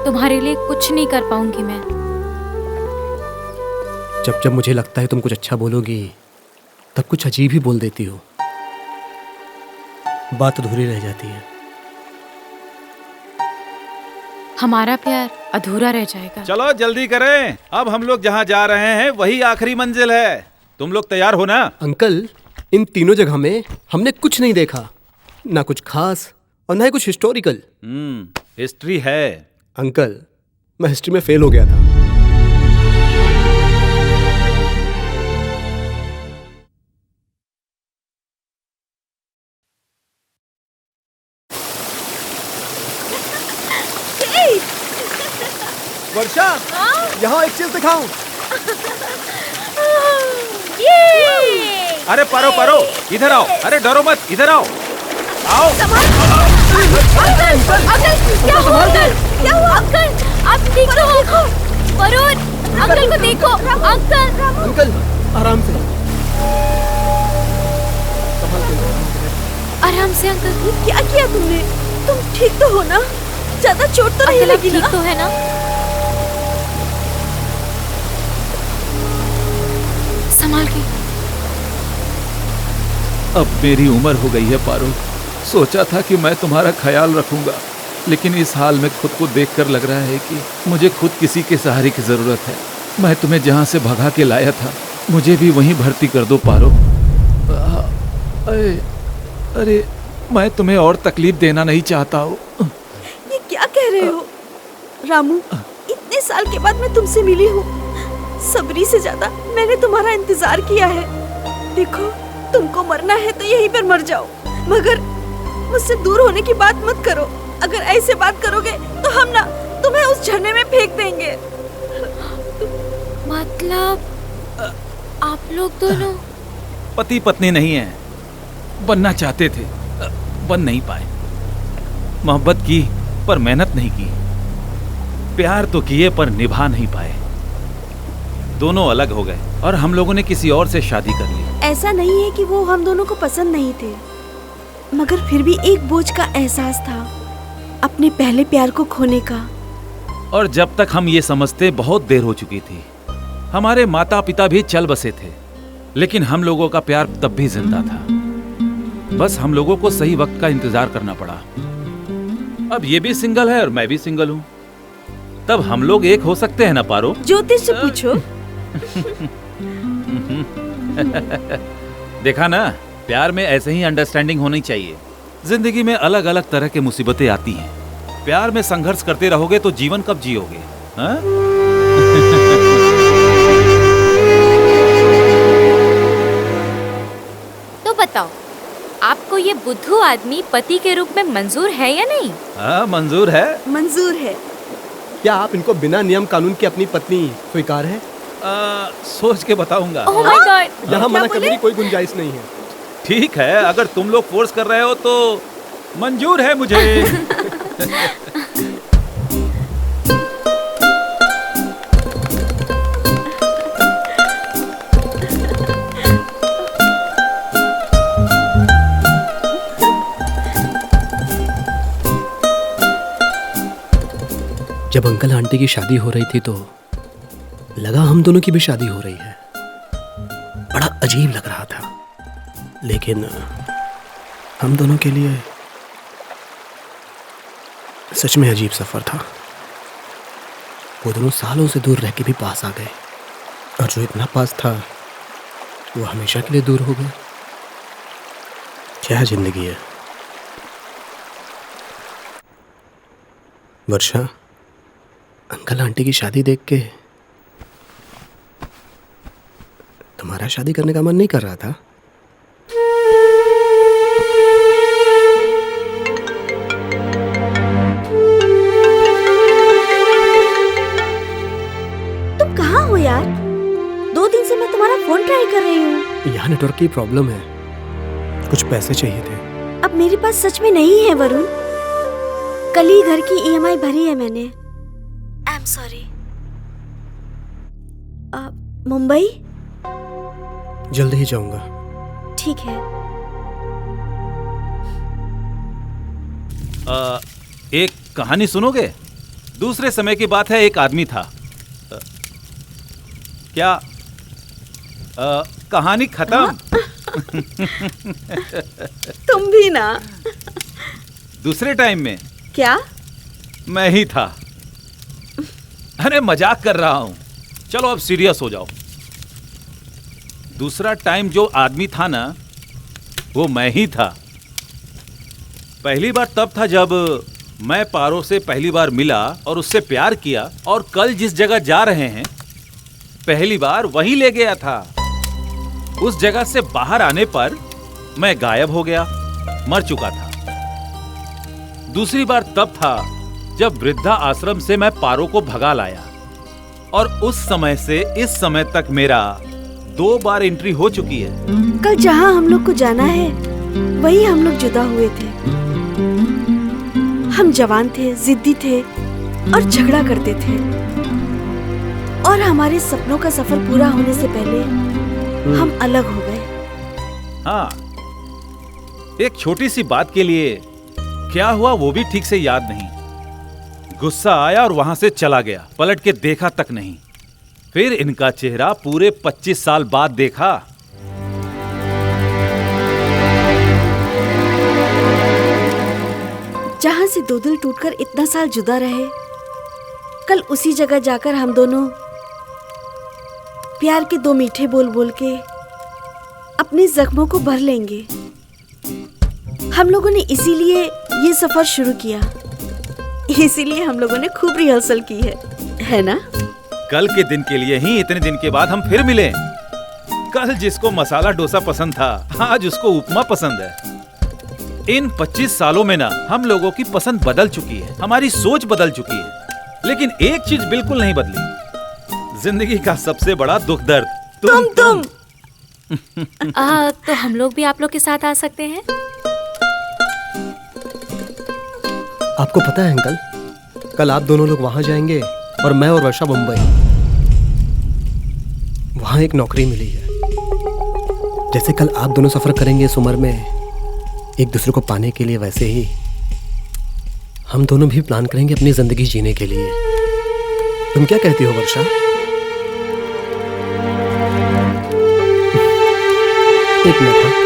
तुम्हारे लिए कुछ नहीं कर पाऊंगी मैं। जब जब मुझे लगता है तुम कुछ अच्छा बोलोगी, तब कुछ अजीब ही बोल देती हो। बात अधूरी रह जाती है। हमारा प्यार अधूरा रह जाएगा। चलो जल्दी करें, अब हम लोग जहाँ जा रहे हैं वही आखिरी मंजिल है। तुम लोग तैयार हो ना? अंकल, इन तीनों जगह में हमने कुछ नहीं देखा, ना कुछ खास और ना ही कुछ हिस्टोरिकल। हिस्ट्री है। अंकल, मैं हिस्ट्री में फेल हो गया था। वर्षा, यहाँ एक चीज दिखाऊं। अरे परो परो, इधर आओ। अरे डरो मत, इधर आओ। आओ। अंकल, क्या हुआ अंकल? क्या हुआ अंकल? आप देखो, वरुण, अंकल को देखो। अंकल, आराम से। आराम से अंकल। क्या किया तुमने? तुम ठीक तो हो ना? ज्यादा चोट तो नहीं लगी ना? ठीक तो है ना? संभाल के। अब मेरी उम्र हो गई है पारो। सोचा था कि मैं तुम्हारा ख्याल रखूंगा, लेकिन इस हाल में खुद को देखकर लग रहा है कि मुझे खुद किसी के सहारे की जरूरत है। मैं तुम्हें जहां से भगा के लाया था, मुझे भी वहीं भर्ती कर दो पारो। अरे मैं तुम्हें और तकलीफ देना नहीं चाहता हूँ। ये क्या कह रहे हो रामू? इतने साल के बाद मैं तुमसे मिली हूँ। सबरी से ज्यादा मैंने तुम्हारा इंतजार किया है। देखो, तुमको मरना है तो यहीं पर मर जाओ, मगर मुझसे दूर होने की बात मत करो। अगर ऐसे बात करोगे तो हम ना तुम्हें उस झरने में फेंक देंगे। मतलब आप लोग दोनों पति पत्नी नहीं है, बनना चाहते थे, बन नहीं पाए। मोहब्बत की पर मेहनत नहीं की, प्यार तो किए पर निभा नहीं पाए। दोनों अलग हो गए और हम लोगों ने किसी और से शादी कर ली। ऐसा नहीं है कि वो हम दोनों को पसंद नहीं थे, मगर फिर भी एक बोझ का एहसास था अपने पहले प्यार को खोने का। और जब तक हम ये समझते बहुत देर हो चुकी थी। हमारे माता पिता भी चल बसे थे, लेकिन हम लोगों का प्यार तब भी जिंदा था। बस हम लोगों को सही वक्त का इंतजार करना पड़ा। अब ये भी सिंगल है और मैं भी सिंगल हूँ, तब हम लोग एक हो सकते हैं ना पारो? ज्योतिष से पूछो। देखा ना, प्यार में ऐसे ही अंडरस्टैंडिंग होनी चाहिए। जिंदगी में अलग अलग तरह की मुसीबतें आती हैं। प्यार में संघर्ष करते रहोगे तो जीवन कब जियोगे? हाँ? तो बताओ, आपको ये बुद्धू आदमी पति के रूप में मंजूर है या नहीं? हाँ, मंजूर है। मंजूर है। क्या आप इनको बिना नियम कानून की अपनी पत्नी स्वीकार है? सोच के बताऊंगा। ओह माय गॉड, यहाँ मना करने की कोई गुंजाइश नहीं है। ठीक है, अगर तुम लोग फोर्स कर रहे हो तो मंजूर है मुझे। जब अंकल आंटी की शादी हो रही थी तो लगा हम दोनों की भी शादी हो रही है। बड़ा अजीब लग रहा था, लेकिन हम दोनों के लिए सच में अजीब सफर था। वो दोनों सालों से दूर रह के भी पास आ गए, और जो इतना पास था वो हमेशा के लिए दूर हो गया। क्या जिंदगी है। वर्षा, अंकल आंटी की शादी देख के तुम्हारा शादी करने का मन नहीं कर रहा था? तुम कहाँ हो यार? 2 दिन से मैं तुम्हारा फोन ट्राई कर रही हूँ। यहाँ नेटवर्क की प्रॉब्लम है, कुछ पैसे चाहिए थे। अब मेरे पास सच में नहीं है वरुण। कल ही घर की EMI भरी है मैंने। सॉरी। मुंबई? जल्द ही जाऊंगा। ठीक है। एक कहानी सुनोगे? दूसरे समय की बात है, एक आदमी था। क्या कहानी खत्म? तुम भी ना। दूसरे टाइम में क्या? मैं ही था। अरे मजाक कर रहा हूं। चलो अब सीरियस हो जाओ। दूसरा टाइम जो आदमी था ना, वो मैं ही था। पहली बार तब था जब मैं पारो से पहली बार मिला और उससे प्यार किया, और कल जिस जगह जा रहे हैं पहली बार वहीं ले गया था। उस जगह से बाहर आने पर मैं गायब हो गया, मर चुका था। दूसरी बार तब था जब वृद्धा आश्रम से मैं पारो को भगा लाया, और उस समय से इस समय तक मेरा 2 बार एंट्री हो चुकी है। कल जहाँ हम लोग को जाना है वही हम लोग जुदा हुए थे। हम जवान थे, जिद्दी थे और झगड़ा करते थे, और हमारे सपनों का सफर पूरा होने से पहले हम अलग हो गए। हाँ, एक छोटी सी बात के लिए क्या हुआ वो भी ठीक से याद नहीं। गुस्सा आया और वहां से चला गया, पलट के देखा तक नहीं। फिर इनका चेहरा पूरे 25 साल बाद देखा। जहां से 2 दिल टूटकर इतना साल जुदा रहे, कल उसी जगह जाकर हम दोनों प्यार के 2 मीठे बोल बोल के अपने जख्मों को भर लेंगे। हम लोगों ने इसीलिए ये सफर शुरू किया, इसीलिए हम लोगों ने खूब रिहर्सल की है ना? कल के दिन के लिए ही इतने दिन के बाद हम फिर मिले। कल जिसको मसाला डोसा पसंद था, आज उसको उपमा पसंद है। इन 25 सालों में ना हम लोगों की पसंद बदल चुकी है, हमारी सोच बदल चुकी है, लेकिन एक चीज बिल्कुल नहीं बदली, जिंदगी का सबसे बड़ा दुख दर्द तुम। तो हम लोग भी आप लोग के साथ आ सकते हैं? आपको पता है अंकल, कल आप दोनों लोग वहां जाएंगे और मैं और वर्षा मुंबई। वहां एक नौकरी मिली है। जैसे कल आप दोनों सफर करेंगे इस उम्र में एक दूसरे को पाने के लिए, वैसे ही हम दोनों भी प्लान करेंगे अपनी जिंदगी जीने के लिए। तुम क्या कहती हो वर्षा? एक मिनट।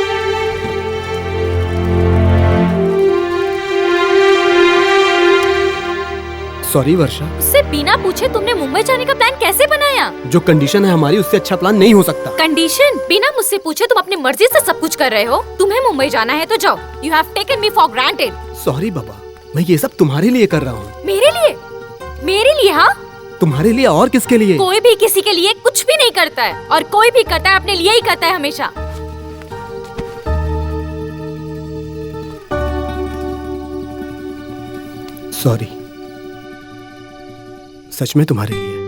सॉरी वर्षा। उससे बिना पूछे तुमने मुंबई जाने का प्लान कैसे बनाया? जो कंडीशन है हमारी, उससे अच्छा प्लान नहीं हो सकता। कंडीशन? बिना मुझसे पूछे तुम अपनी मर्जी से सब कुछ कर रहे हो। तुम्हें मुंबई जाना है तो जाओ। You have taken me for granted. Sorry बाबा, मैं ये सब तुम्हारे लिए कर रहा हूँ। मेरे लिए? मेरे लिए? हाँ, तुम्हारे लिए और किसके लिए? कोई भी किसी के लिए कुछ भी नहीं करता है, और कोई भी करता है अपने लिए ही करता है हमेशा। सॉरी, सच में तुम्हारे लिए।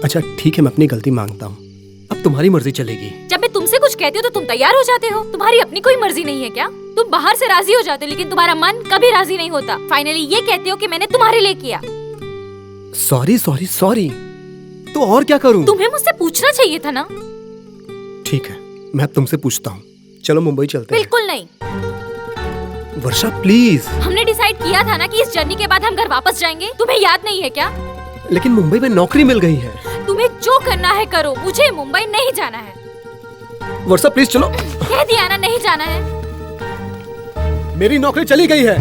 अच्छा ठीक है, मैं अपनी गलती मांगता हूँ। अब तुम्हारी मर्जी चलेगी। जब मैं तुमसे कुछ कहती हूँ तो तुम तैयार हो जाते हो। तुम्हारी अपनी कोई मर्जी नहीं है क्या? तुम बाहर से राजी हो जाते हो, लेकिन तुम्हारा मन कभी राजी नहीं होता। फाइनली ये कहते हो कि मैंने तुम्हारे लिए किया। सॉरी सॉरी सॉरी, तो और क्या करूँ? तुम्हें मुझसे पूछना चाहिए था ना। ठीक है, मैं अब तुमसे पूछता हूँ। चलो मुंबई चलते हैं। बिल्कुल नहीं। वर्षा प्लीज। हमने डिसाइड किया था ना कि इस जर्नी के बाद हम घर वापस जाएंगे। तुम्हें याद नहीं है क्या? लेकिन मुंबई में नौकरी मिल गई है। तुम्हें जो करना है करो, मुझे मुंबई नहीं जाना है। वर्षा प्लीज चलो। कह दिया ना, नहीं जाना है। मेरी नौकरी चली गई है,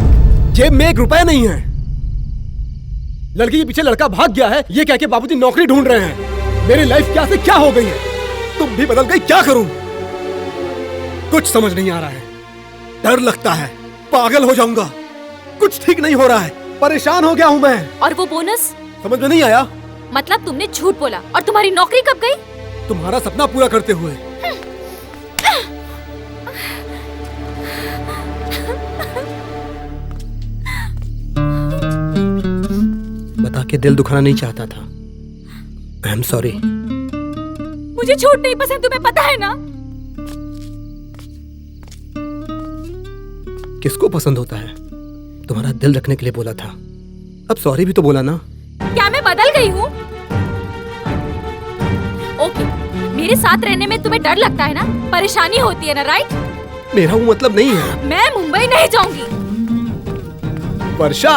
जेब में 1 रुपया नहीं है। लड़की के पीछे लड़का भाग गया है, ये कह के बाबूजी नौकरी ढूंढ रहे हैं। मेरी लाइफ क्या से क्या हो गई है, तुम भी बदल गई, क्या करूं? कुछ समझ नहीं आ रहा है, डर लगता है पागल हो जाऊंगा। कुछ ठीक नहीं हो रहा है, परेशान हो गया हूं मैं। और वो बोनस समझ में नहीं आया। मतलब तुमने झूठ बोला। और तुम्हारी नौकरी कब गई? तुम्हारा सपना पूरा करते हुए। बता के दिल दुखाना नहीं चाहता था। I am sorry. मुझे झूठ नहीं पसंद, तुम्हें पता है ना। किसको पसंद होता है? तुम्हारा दिल रखने के लिए बोला था। अब सॉरी भी तो बोला ना। क्या मैं बदल गई हूँ? ओके, मेरे साथ रहने में तुम्हें डर लगता है ना, परेशानी होती है ना, राइट? मेरा वो मतलब नहीं है। मैं मुंबई नहीं जाऊंगी। वर्षा,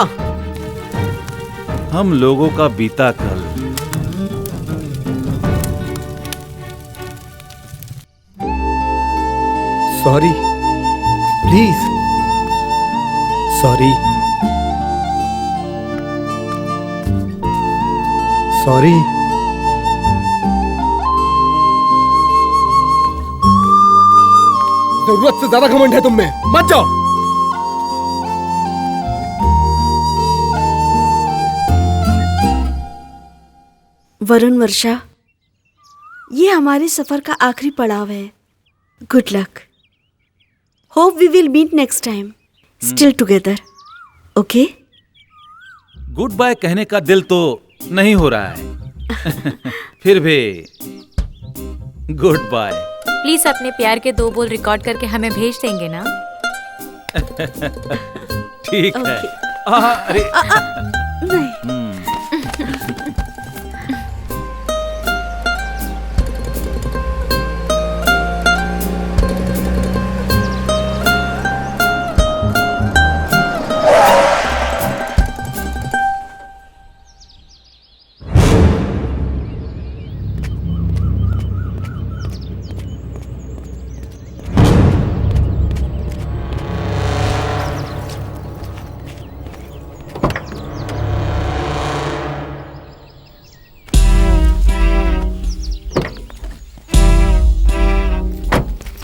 हम लोगों का बीता कल सॉरी, प्लीज, सॉरी, सॉरी। जरूरत से ज्यादा घमंड है तुम में, मत जाओ। वरुण, वर्षा, ये हमारे सफर का आखिरी पड़ाव है। Good luck. Hope we will meet next time, still together, okay? Goodbye कहने का दिल तो नहीं हो रहा है। फिर भी गुड बाय। प्लीज अपने प्यार के 2 बोल रिकॉर्ड करके हमें भेज देंगे ना? ठीक है। अरे नहीं।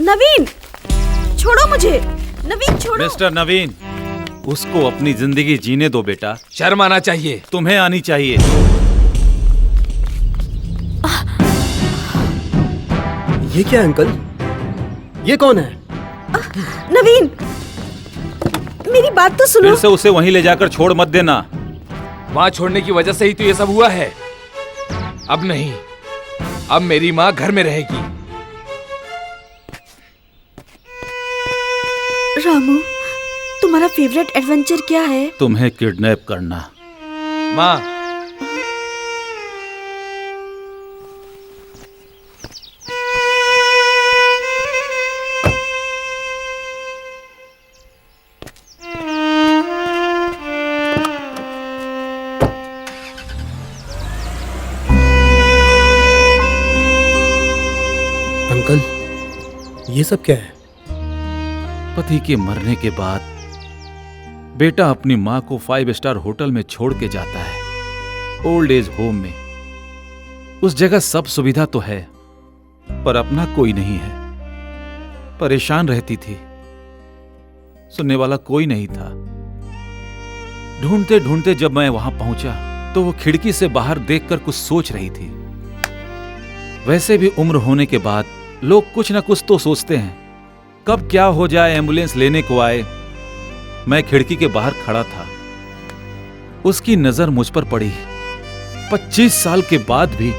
नवीन, छोड़ो मुझे। नवीन, छोड़ो। मिस्टर नवीन, उसको अपनी जिंदगी जीने दो बेटा। शर्म आना चाहिए। तुम्हें आनी चाहिए। ये क्या अंकल? ये कौन है? नवीन, मेरी बात तो सुनो। फिर से उसे वहीं ले जाकर छोड़ मत देना। वहां छोड़ने की वजह से ही तो ये सब हुआ है। अब नहीं, अब मेरी माँ घर में रहेगी। रामू, तुम्हारा फेवरेट एडवेंचर क्या है? तुम्हें किडनैप करना। माँ, अंकल, ये सब क्या है? पति के मरने के बाद बेटा अपनी मां को 5 स्टार होटल में छोड़ के जाता है, ओल्ड एज होम में। उस जगह सब सुविधा तो है, पर अपना कोई नहीं है। परेशान रहती थी, सुनने वाला कोई नहीं था। ढूंढते ढूंढते जब मैं वहां पहुंचा तो वो खिड़की से बाहर देखकर कुछ सोच रही थी। वैसे भी उम्र होने के बाद लोग कुछ ना कुछ तो सोचते हैं। कब क्या हो जाए एम्बुलेंस लेने को आए। मैं खिड़की के बाहर खड़ा था, उसकी नजर मुझ पर पड़ी। 25 साल के बाद भी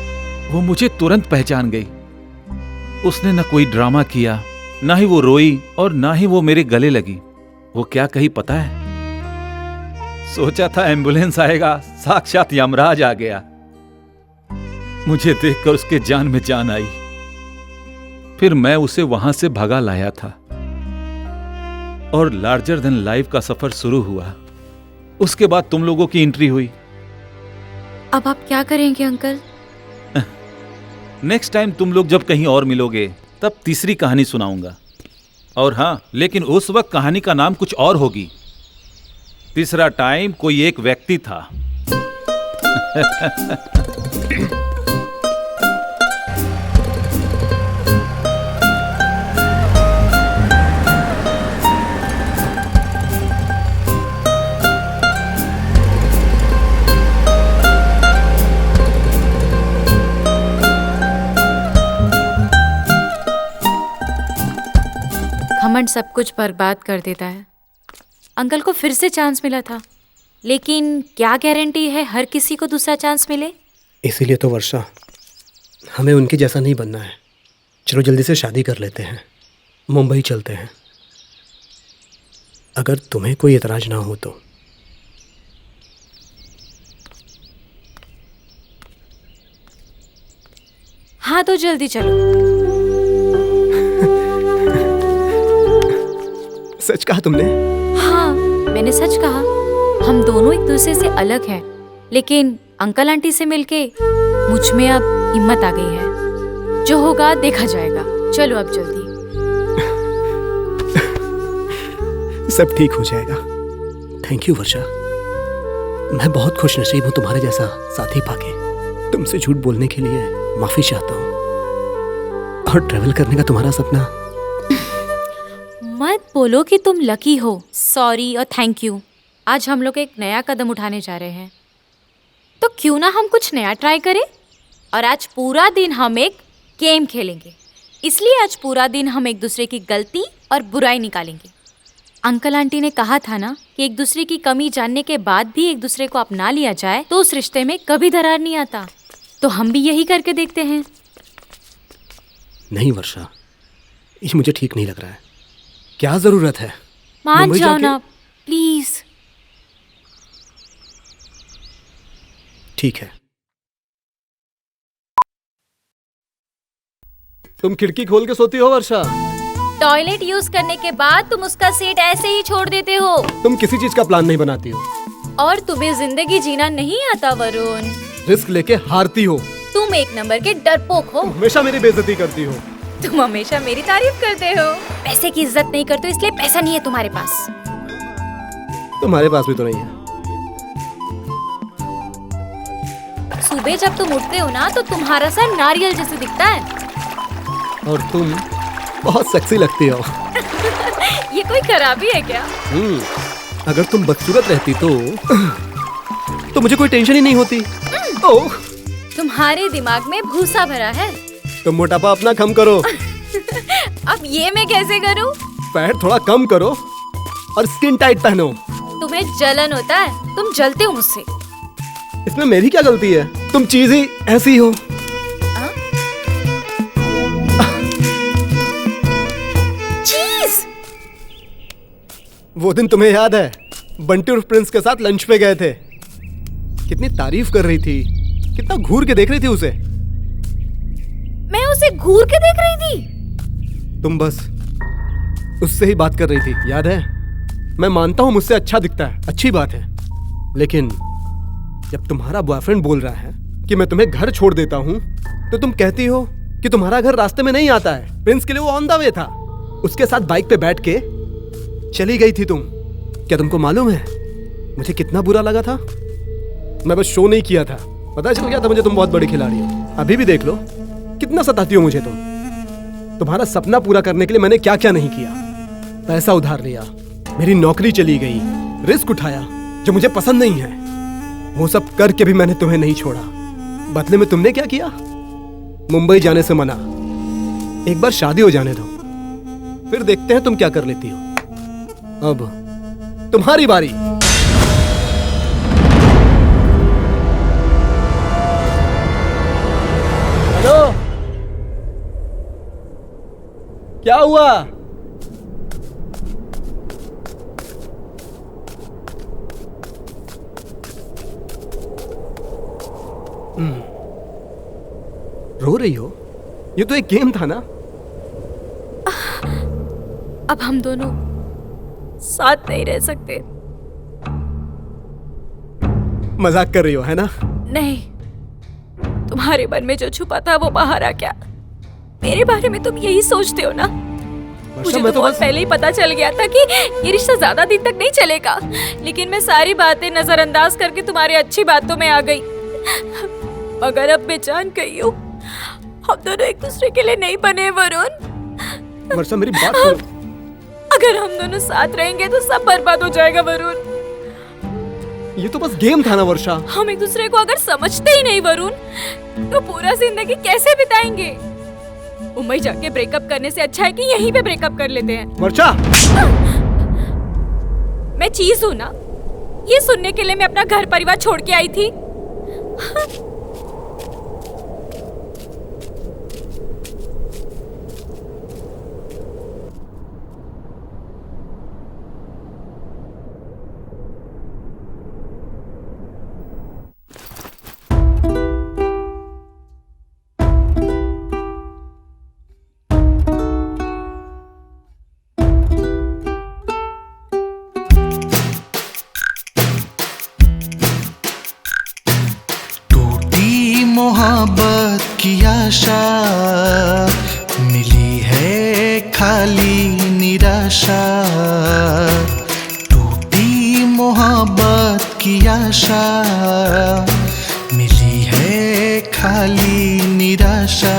वो मुझे तुरंत पहचान गई। उसने न कोई ड्रामा किया, ना ही वो रोई और ना ही वो मेरे गले लगी। वो क्या कही पता है? सोचा था एम्बुलेंस आएगा, साक्षात यमराज आ गया। मुझे देखकर उसके जान में जान आई। फिर मैं उसे वहां से भगा लाया था और लार्जर देन लाइफ का सफर शुरू हुआ। उसके बाद तुम लोगों की एंट्री हुई। अब आप क्या करेंगे अंकल? नेक्स्ट टाइम तुम लोग जब कहीं और मिलोगे तब तीसरी कहानी सुनाऊंगा। और हाँ, लेकिन उस वक्त कहानी का नाम कुछ और होगी। तीसरा टाइम कोई एक व्यक्ति था। घमंड सब कुछ बर्बाद कर देता है। अंकल को फिर से चांस मिला था, लेकिन क्या गारंटी है हर किसी को दूसरा चांस मिले? इसीलिए तो वर्षा, हमें उनके जैसा नहीं बनना है। चलो जल्दी से शादी कर लेते हैं, मुंबई चलते हैं। अगर तुम्हें कोई एतराज ना हो तो। हाँ तो जल्दी चलो। सच कहा तुमने? हाँ, मैंने सच कहा। हम दोनों एक दूसरे से अलग हैं, लेकिन अंकल आंटी से मिलके मुझ में अब हिम्मत आ गई है। जो होगा देखा जाएगा। चलो अब जल्दी। सब ठीक हो जाएगा। थैंक यू वर्षा। मैं बहुत खुश नसीब हूँ तुम्हारे जैसा साथी पाके। तुमसे झूठ बोलने के लिए माफी चाहता हूँ। और ट्रेवल करने का तुम्हारा सपना। मत बोलो कि तुम लकी हो। सॉरी और थैंक यू। आज हम लोग एक नया कदम उठाने जा रहे हैं, तो क्यों ना हम कुछ नया ट्राई करें। और आज पूरा दिन हम एक गेम खेलेंगे, इसलिए आज पूरा दिन हम एक दूसरे की गलती और बुराई निकालेंगे। अंकल आंटी ने कहा था ना कि एक दूसरे की कमी जानने के बाद भी एक दूसरे को अपना लिया जाए तो उस रिश्ते में कभी दरार नहीं आता। तो हम भी यही करके देखते हैं। नहीं वर्षा, ये मुझे ठीक नहीं लग रहा है। क्या जरूरत है? मान मुंबई जाओ जाके- ना प्लीज। ठीक है। तुम खिड़की खोल के सोती हो वर्षा? टॉयलेट यूज करने के बाद तुम उसका सीट ऐसे ही छोड़ देते हो। तुम किसी चीज का प्लान नहीं बनाती हो और तुम्हें जिंदगी जीना नहीं आता वरुण। रिस्क लेके हारती हो। तुम एक नंबर के डरपोक हो। हमेशा मेरी बेइज्जती करती हो। तुम हमेशा मेरी तारीफ करते हो। पैसे की इज्जत नहीं करते हो, इसलिए पैसा नहीं है तुम्हारे पास। तुम्हारे पास भी तो नहीं है। सुबह जब तुम उठते हो ना तो तुम्हारा सर नारियल जैसे दिखता है। और तुम बहुत सेक्सी लगती हो। ये कोई खराबी है क्या? अगर तुम बदसूरत रहती तो मुझे कोई टेंशन ही नहीं होती। ओह, तुम्हारे दिमाग में भूसा भरा है। तुम मोटापा अपना कम करो। अब ये मैं कैसे करूं? फैट थोड़ा कम करो और स्किन टाइट पहनो। तुम्हें जलन होता है, तुम जलते हो मुझसे। इसमें मेरी क्या गलती है? तुम चीज ही ऐसी हो। चीज? वो दिन तुम्हें याद है, बंटी और प्रिंस के साथ लंच पे गए थे। कितनी तारीफ कर रही थी, कितना घूर के देख रही थी उसे। मैं उसे घूर के देख रही थी? तुम बस उससे ही बात कर रही थी, याद है? मैं मानता हूं मुझसे अच्छा दिखता है, अच्छी बात है, लेकिन जब तुम्हारा बॉयफ्रेंड बोल रहा है कि मैं तुम्हें घर छोड़ देता हूं, तो तुम कहती हो कि तुम्हारा घर रास्ते में नहीं आता है। प्रिंस के लिए वो ऑन द वे था, उसके साथ बाइक पे बैठ के चली गई थी तुम। क्या तुमको मालूम है मुझे कितना बुरा लगा था? मैं बस शो नहीं किया था, पता चल गया था मुझे तुम बहुत बड़ी खिलाड़ी हो। अभी भी देख लो कितना सताती हो मुझे तुम। तुम्हारा सपना पूरा करने के लिए मैंने क्या क्या नहीं किया। पैसा उधार लिया, मेरी नौकरी चली गई, रिस्क उठाया जो मुझे पसंद नहीं है। वो सब करके भी मैंने तुम्हें नहीं छोड़ा। बदले में तुमने क्या किया? मुंबई जाने से मना। एक बार शादी हो जाने दो, फिर देखते हैं तुम क्या कर लेती हो। अब तुम्हारी बारी। हेलो, क्या हुआ? रो रही हो? ये तो एक गेम था ना। अब हम दोनों साथ नहीं रह सकते। मजाक कर रही हो है ना? नहीं, तुम्हारे मन में जो छुपा था वो बाहर आ गया। मेरे बारे में तुम यही सोचते हो ना? मुझे तो बहुत पहले ही पता चल गया था कि ये रिश्ता ज्यादा दिन तक नहीं चलेगा, लेकिन मैं सारी बातें नजरअंदाज करके तुम्हारी अच्छी बातों में आ गई। मगर अब मैं जान गई हूँ हम दोनों एक दूसरे के लिए नहीं बने वरुण। वर्षा मेरी बात सुनो। अगर हम दोनों साथ रहेंगे तो सब बर्बाद हो जाएगा वरुण। ये तो बस गेम था ना वर्षा। हम एक दूसरे को अगर समझते ही नहीं वरुण, तो पूरा जिंदगी कैसे बिताएंगे? मुंबई जाके ब्रेकअप करने से अच्छा है कि यहीं पे ब्रेकअप कर लेते हैं। वर्षा, मैं चीज हूँ ना? ये सुनने के लिए मैं अपना घर परिवार छोड़ के आई थी। निराशा, मिली है खाली निराशा, टूटी मोहब्बत की आशा, मिली है खाली निराशा,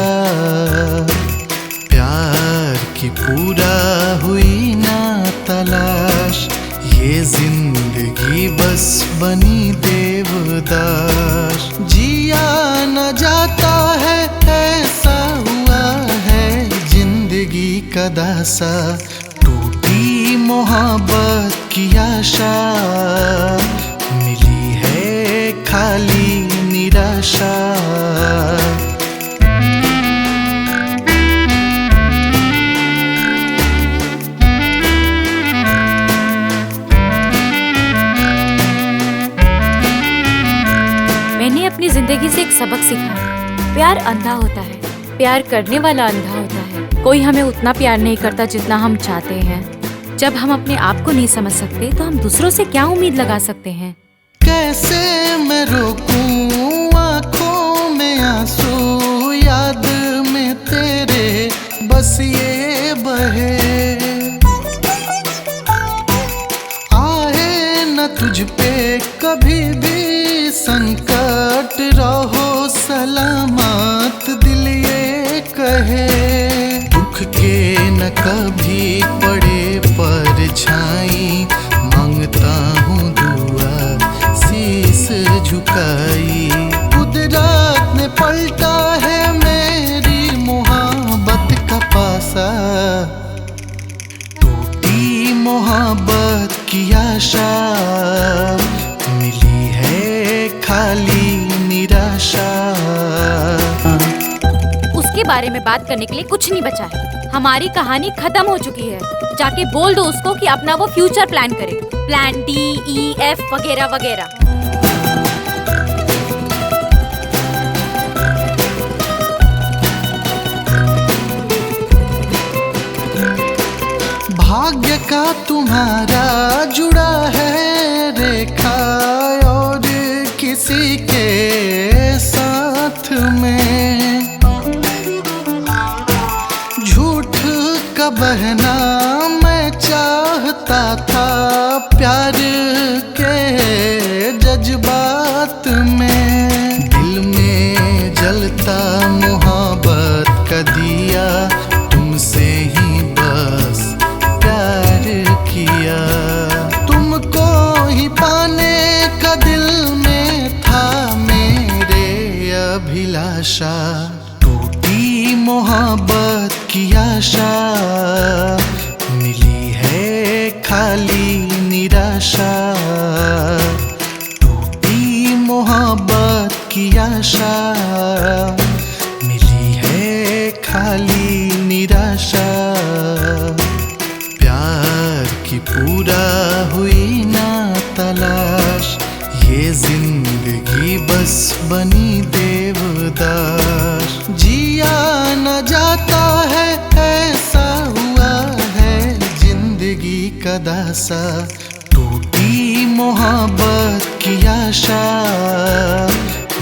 प्यार की पूरा हुई ना तलाश, ये जिंदगी बस बनी देवदास, जिया न जाता है ऐसा हुआ है जिंदगी का दासा, टूटी मोहब्बत की आशा, मिली है खाली निराशा। मैंने अपनी जिंदगी से एक सबक सीखा है, प्यार अंधा होता है, प्यार करने वाला अंधा होता है। कोई हमें उतना प्यार नहीं करता जितना हम चाहते हैं। जब हम अपने आप को नहीं समझ सकते तो हम दूसरों से क्या उम्मीद लगा सकते हैं। कैसे मैं रोकूं आँखों में आंसू, याद में तेरे बस ये बहे, आए न तुझ पे कभी भी संकट, रहो सलामत दिल ये कहे, दुख के न कभी पड़े परछाई, मांगता हूँ दुआ शीस झुकाई, कुदरत ने पलटा है मेरी मोहब्बत का पासा, टूटी मोहब्बत की आशा, मिली है खाली निराशा। उसके बारे में बात करने के लिए कुछ नहीं बचा है। हमारी कहानी खत्म हो चुकी है। जाके बोल दो उसको कि अपना वो फ्यूचर प्लान करे, प्लान D, E, F वगैरह वगैरह। भाग्य का तुम्हारा जुड़ा है रेखा और किसी के साथ में, झूठ का बहना मैं चाहता था प्यार के जज्बात में, दिल में जलता मोहब्बत का दिया, तुमसे ही बस प्यार किया, तुमको ही पाने का दिल में था मेरे अभिलाषा, टूटी मोहब्बत की आशा, मिली है खाली निराशा, टूटी मोहब्बत की आशा, मिली है खाली निराशा, प्यार की पूरा हुई ना तलाश, ये जिंदगी बस बनी देवदास, जिया न जाता है ऐसा हुआ है जिंदगी का दासा, टूटी मोहब्बत की आशा,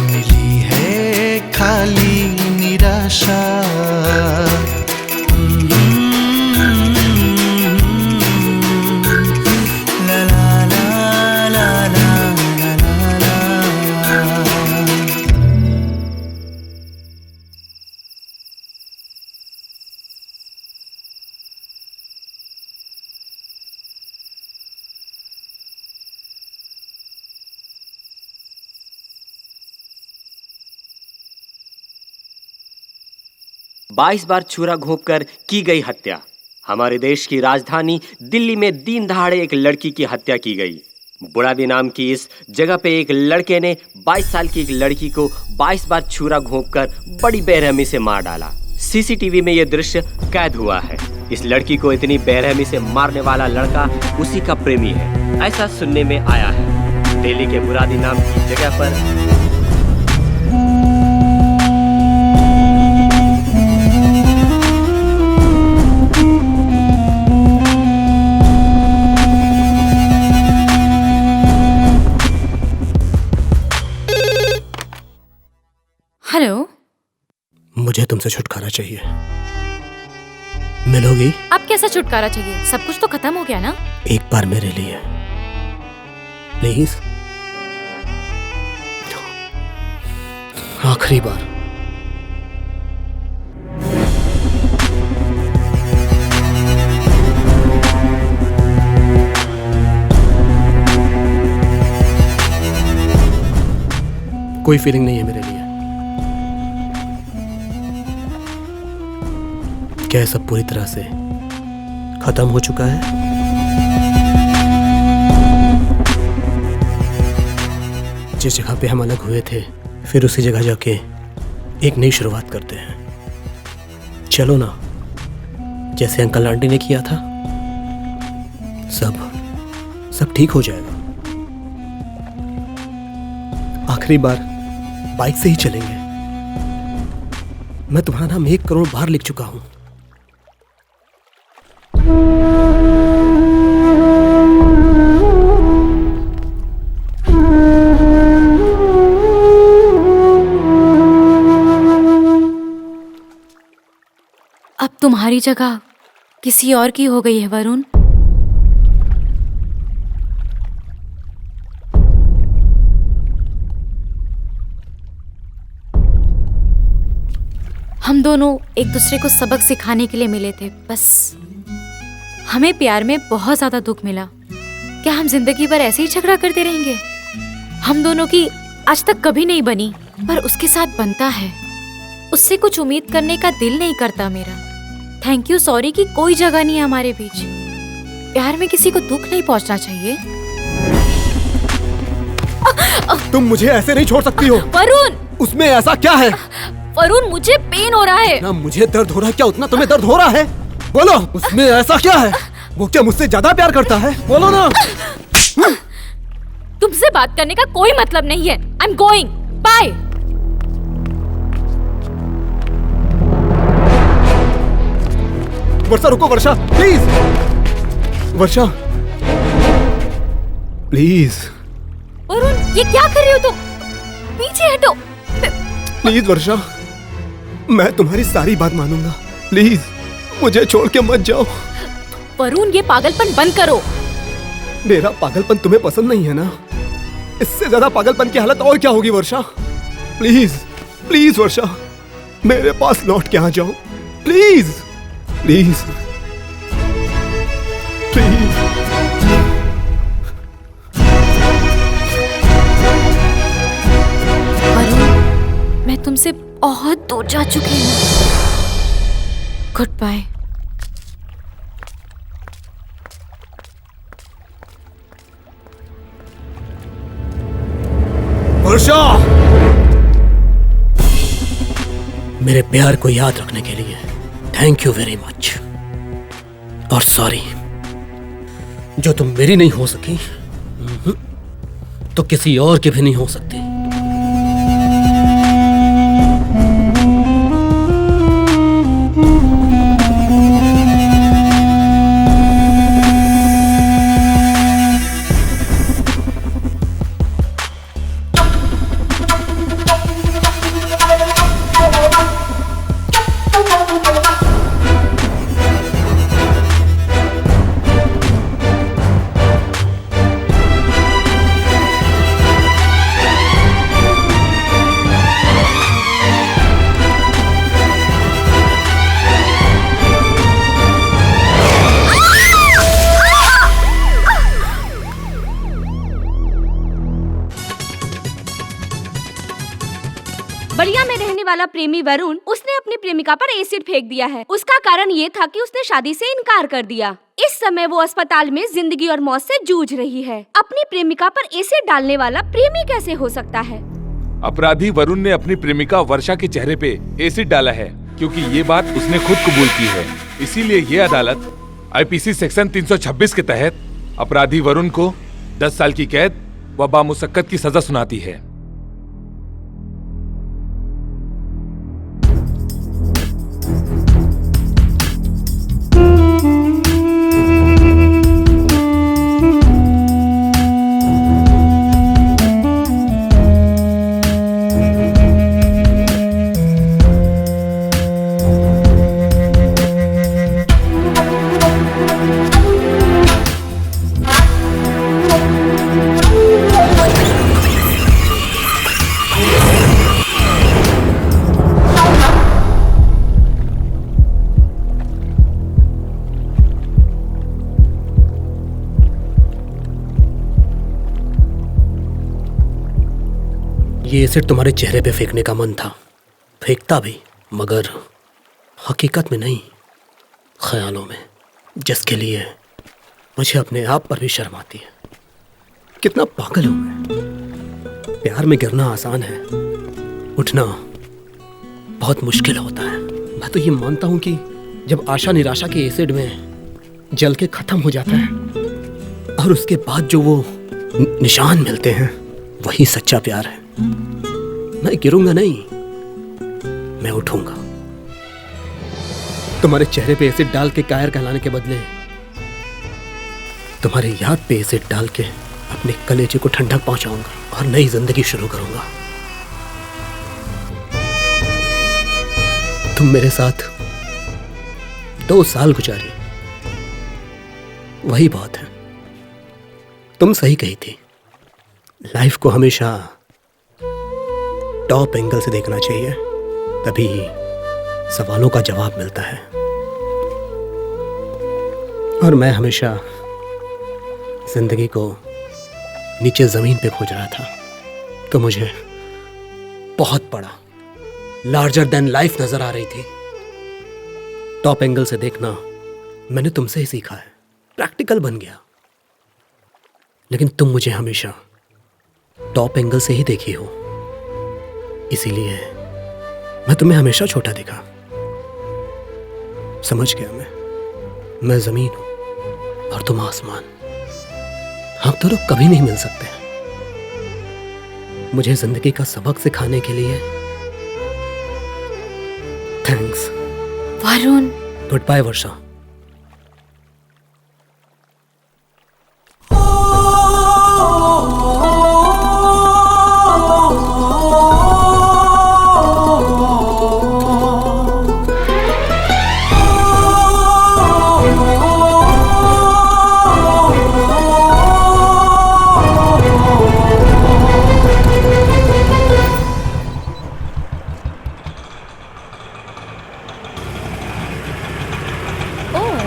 मिली है खाली निराशा। बाईस बार छुरा घोंपकर की गई हत्या। हमारे देश की राजधानी दिल्ली में दिन दहाड़े एक लड़की की हत्या की गई। बुरादी नाम की इस जगह पे एक लड़के ने 22 साल की एक लड़की को 22 बार छुरा घोंपकर बड़ी बेरहमी से मार डाला। सीसीटीवी में यह दृश्य कैद हुआ है। इस लड़की को इतनी बेरहमी से मारने वाला लड़का उसी का प्रेमी है, ऐसा सुनने में आया है। दिल्ली के बुरादी नाम की जगह पर मुझे तुमसे छुटकारा चाहिए। मिलोगी? अब कैसा छुटकारा चाहिए? सब कुछ तो खत्म हो गया ना। एक बार मेरे लिए प्लीज, आखिरी बार। कोई फीलिंग नहीं है मेरे लिए। क्या सब पूरी तरह से खत्म हो चुका है? जिस जगह पे हम अलग हुए थे, फिर उसी जगह जाके एक नई शुरुआत करते हैं। चलो ना, जैसे अंकल आंटी ने किया था। सब ठीक हो जाएगा। आखिरी बार बाइक से ही चलेंगे। मैं तुम्हारा नाम 1 करोड़ बार लिख चुका हूं। अब तुम्हारी जगह किसी और की हो गई है वरुण। हम दोनों एक दूसरे को सबक सिखाने के लिए मिले थे, बस हमें प्यार में बहुत ज्यादा दुख मिला। क्या हम जिंदगी भर ऐसे ही झगड़ा करते रहेंगे? हम दोनों की आज तक कभी नहीं बनी, पर उसके साथ बनता है। उससे कुछ उम्मीद करने का दिल नहीं करता मेरा। थैंक यू सॉरी की कोई जगह नहीं है हमारे बीच। प्यार में किसी को दुख नहीं पहुंचना चाहिए। तुम मुझे ऐसे नहीं छोड़ सकती हो। वरुण, उसमें ऐसा क्या है? वरुण, मुझे पेन हो रहा है। ना मुझे दर्द हो रहा है, क्या उतना तुम्हें दर्द हो रहा है? बोलो, उसमें ऐसा क्या है? वो क्या मुझसे ज्यादा प्यार करता है? बोलो ना। तुमसे बात करने का कोई मतलब नहीं है। I am going, bye. Varsha रुको, वर्षा प्लीज, वर्षा प्लीज। वरुण, ये क्या कर रही हो तुम? पीछे हटो। प्लीज वर्षा, मैं तुम्हारी सारी बात मानूंगा। प्लीज मुझे छोड़ के मत जाओ। वरुण, ये पागलपन बंद करो। मेरा पागलपन तुम्हें पसंद नहीं है ना? इससे ज्यादा पागलपन की हालत और क्या होगी वर्षा? प्लीज प्लीज वर्षा, मेरे पास लौट के आ जाओ। Please please please. वरुण, मैं तुमसे बहुत दूर जा चुकी हूँ। Good bye. वर्षा, मेरे प्यार को याद रखने के लिए थैंक यू वेरी मच। और सॉरी, जो तुम मेरी नहीं हो सकी तो किसी और की भी नहीं हो सकती। बलिया में रहने वाला प्रेमी वरुण, उसने अपनी प्रेमिका पर एसिड फेंक दिया है। उसका कारण ये था कि उसने शादी से इनकार कर दिया। इस समय वो अस्पताल में जिंदगी और मौत से जूझ रही है। अपनी प्रेमिका पर एसिड डालने वाला प्रेमी कैसे हो सकता है? अपराधी वरुण ने अपनी प्रेमिका वर्षा के चेहरे पे एसिड डाला है, क्योंकि ये बात उसने खुद कबूल की है। इसीलिए ये अदालत आईपीसी सेक्शन 326 के तहत अपराधी वरुण को 10 साल की कैद व बामुशक्कत की सजा सुनाती है। ये एसिड तुम्हारे चेहरे पे फेंकने का मन था, फेंकता भी, मगर हकीकत में नहीं, ख्यालों में, जिसके लिए मुझे अपने आप पर भी शर्म आती है। कितना पागल हूं मैं। प्यार में गिरना आसान है, उठना बहुत मुश्किल होता है। मैं तो ये मानता हूं कि जब आशा निराशा के एसिड में जल के खत्म हो जाता है और उसके बाद जो वो निशान मिलते हैं, वही सच्चा प्यार है। मैं गिरूंगा नहीं, मैं उठूंगा। तुम्हारे चेहरे पे एसिड डाल के कायर कहलाने के बदले तुम्हारी याद पे एसिड डाल के अपने कलेजे को ठंडक पहुंचाऊंगा और नई जिंदगी शुरू करूंगा। तुम मेरे साथ 2 साल गुजारी, वही बहुत है। तुम सही कही थी, लाइफ को हमेशा टॉप एंगल से देखना चाहिए, तभी सवालों का जवाब मिलता है। और मैं हमेशा जिंदगी को नीचे जमीन पे खोज रहा था, तो मुझे बहुत बड़ा, लार्जर देन लाइफ नजर आ रही थी। टॉप एंगल से देखना मैंने तुमसे ही सीखा है, प्रैक्टिकल बन गया। लेकिन तुम मुझे हमेशा टॉप एंगल से ही देखी हो, इसीलिए मैं तुम्हें हमेशा छोटा दिखा। समझ गया मैं जमीन हूं और तुम आसमान। हम दोनों कभी नहीं मिल सकते। मुझे जिंदगी का सबक सिखाने के लिए थैंक्स वरुण। गुड बाय वर्षा।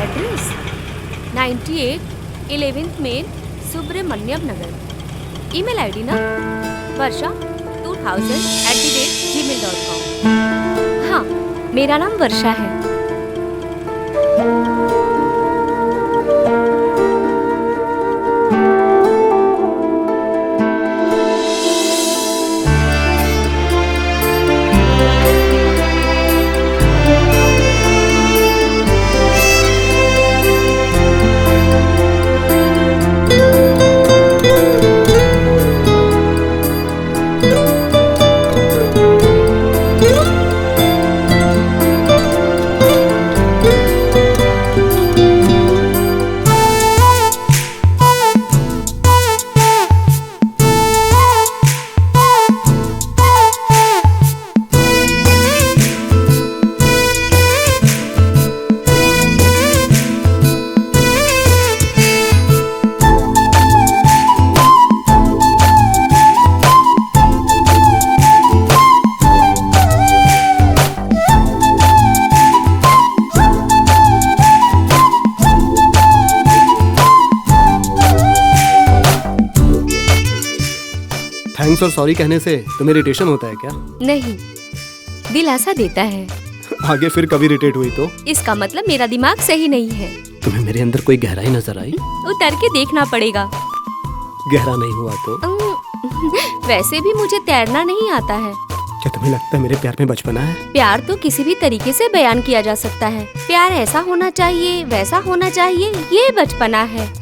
एड्रेस 98 11th मेन सुब्रमण्यम नगर। ईमेल आईडी ना varsha2000@gmail.com। हाँ, मेरा नाम वर्षा है। थैंक्स और सॉरी कहने से तुम्हें इरिटेशन होता है क्या? नहीं, दिल ऐसा देता है। आगे फिर कभी इरिटेट हुई तो? इसका मतलब मेरा दिमाग सही नहीं है। तुम्हें मेरे अंदर कोई गहराई नजर आई? उतर के देखना पड़ेगा। गहरा नहीं हुआ तो? वैसे भी मुझे तैरना नहीं आता है। क्या तुम्हें लगता है मेरे प्यार में बचपना है? प्यार तो किसी भी तरीके से बयान किया जा सकता है। प्यार ऐसा होना चाहिए, वैसा होना चाहिए, ये बचपना है।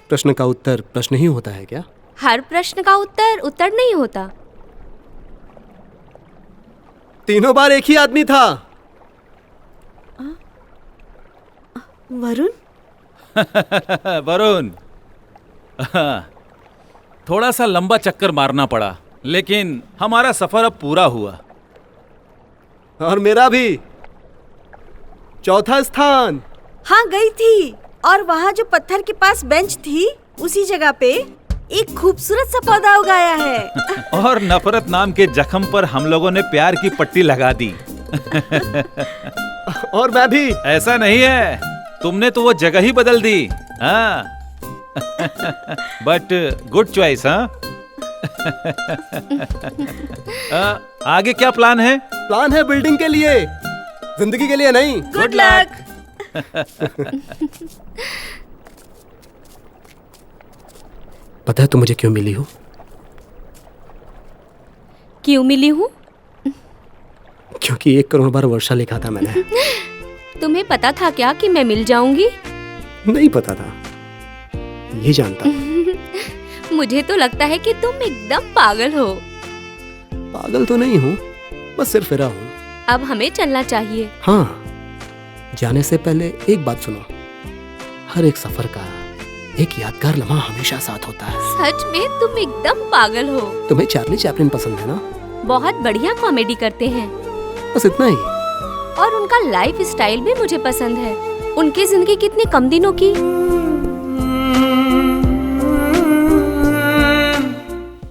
प्रश्न का उत्तर प्रश्न ही होता है क्या? हर प्रश्न का उत्तर उत्तर नहीं होता। तीनों बार एक ही आदमी था। वरुण? वरुण, थोड़ा सा लंबा चक्कर मारना पड़ा, लेकिन हमारा सफर अब पूरा हुआ। और मेरा भी। चौथा स्थान। हाँ, गई थी। और वहाँ जो पत्थर के पास बेंच थी, उसी जगह पे एक खूबसूरत सा पौधा उगाया है। और नफरत नाम के जख्म पर हम लोगों ने प्यार की पट्टी लगा दी। और मैं भी। ऐसा नहीं है, तुमने तो वो जगह ही बदल दी। हाँ। But good choice. हाँ। आगे क्या प्लान है? प्लान है बिल्डिंग के लिए, जिंदगी के लिए नहीं। Good luck. पता है तुम मुझे क्यों मिली हो? क्यों मिली हूँ? क्योंकि 1 करोड़ बार वर्षा लिखा था मैंने। तुम्हें पता था क्या कि मैं मिल जाऊंगी? नहीं पता था, ये जानता। मुझे तो लगता है कि तुम एकदम पागल हो। पागल तो नहीं हूँ, बस सिर्फ फिरा हूँ। अब हमें चलना चाहिए। हाँ, जाने से पहले एक बात सुनो। हर एक सफर का एक यादगार लम्हा हमेशा साथ होता है। सच में तुम एकदम पागल हो। तुम्हें चार्ली चैपलिन पसंद है ना? बहुत बढ़िया कॉमेडी करते हैं। बस इतना ही? और उनका लाइफ स्टाइल भी मुझे पसंद है। उनकी जिंदगी कितनी कम दिनों की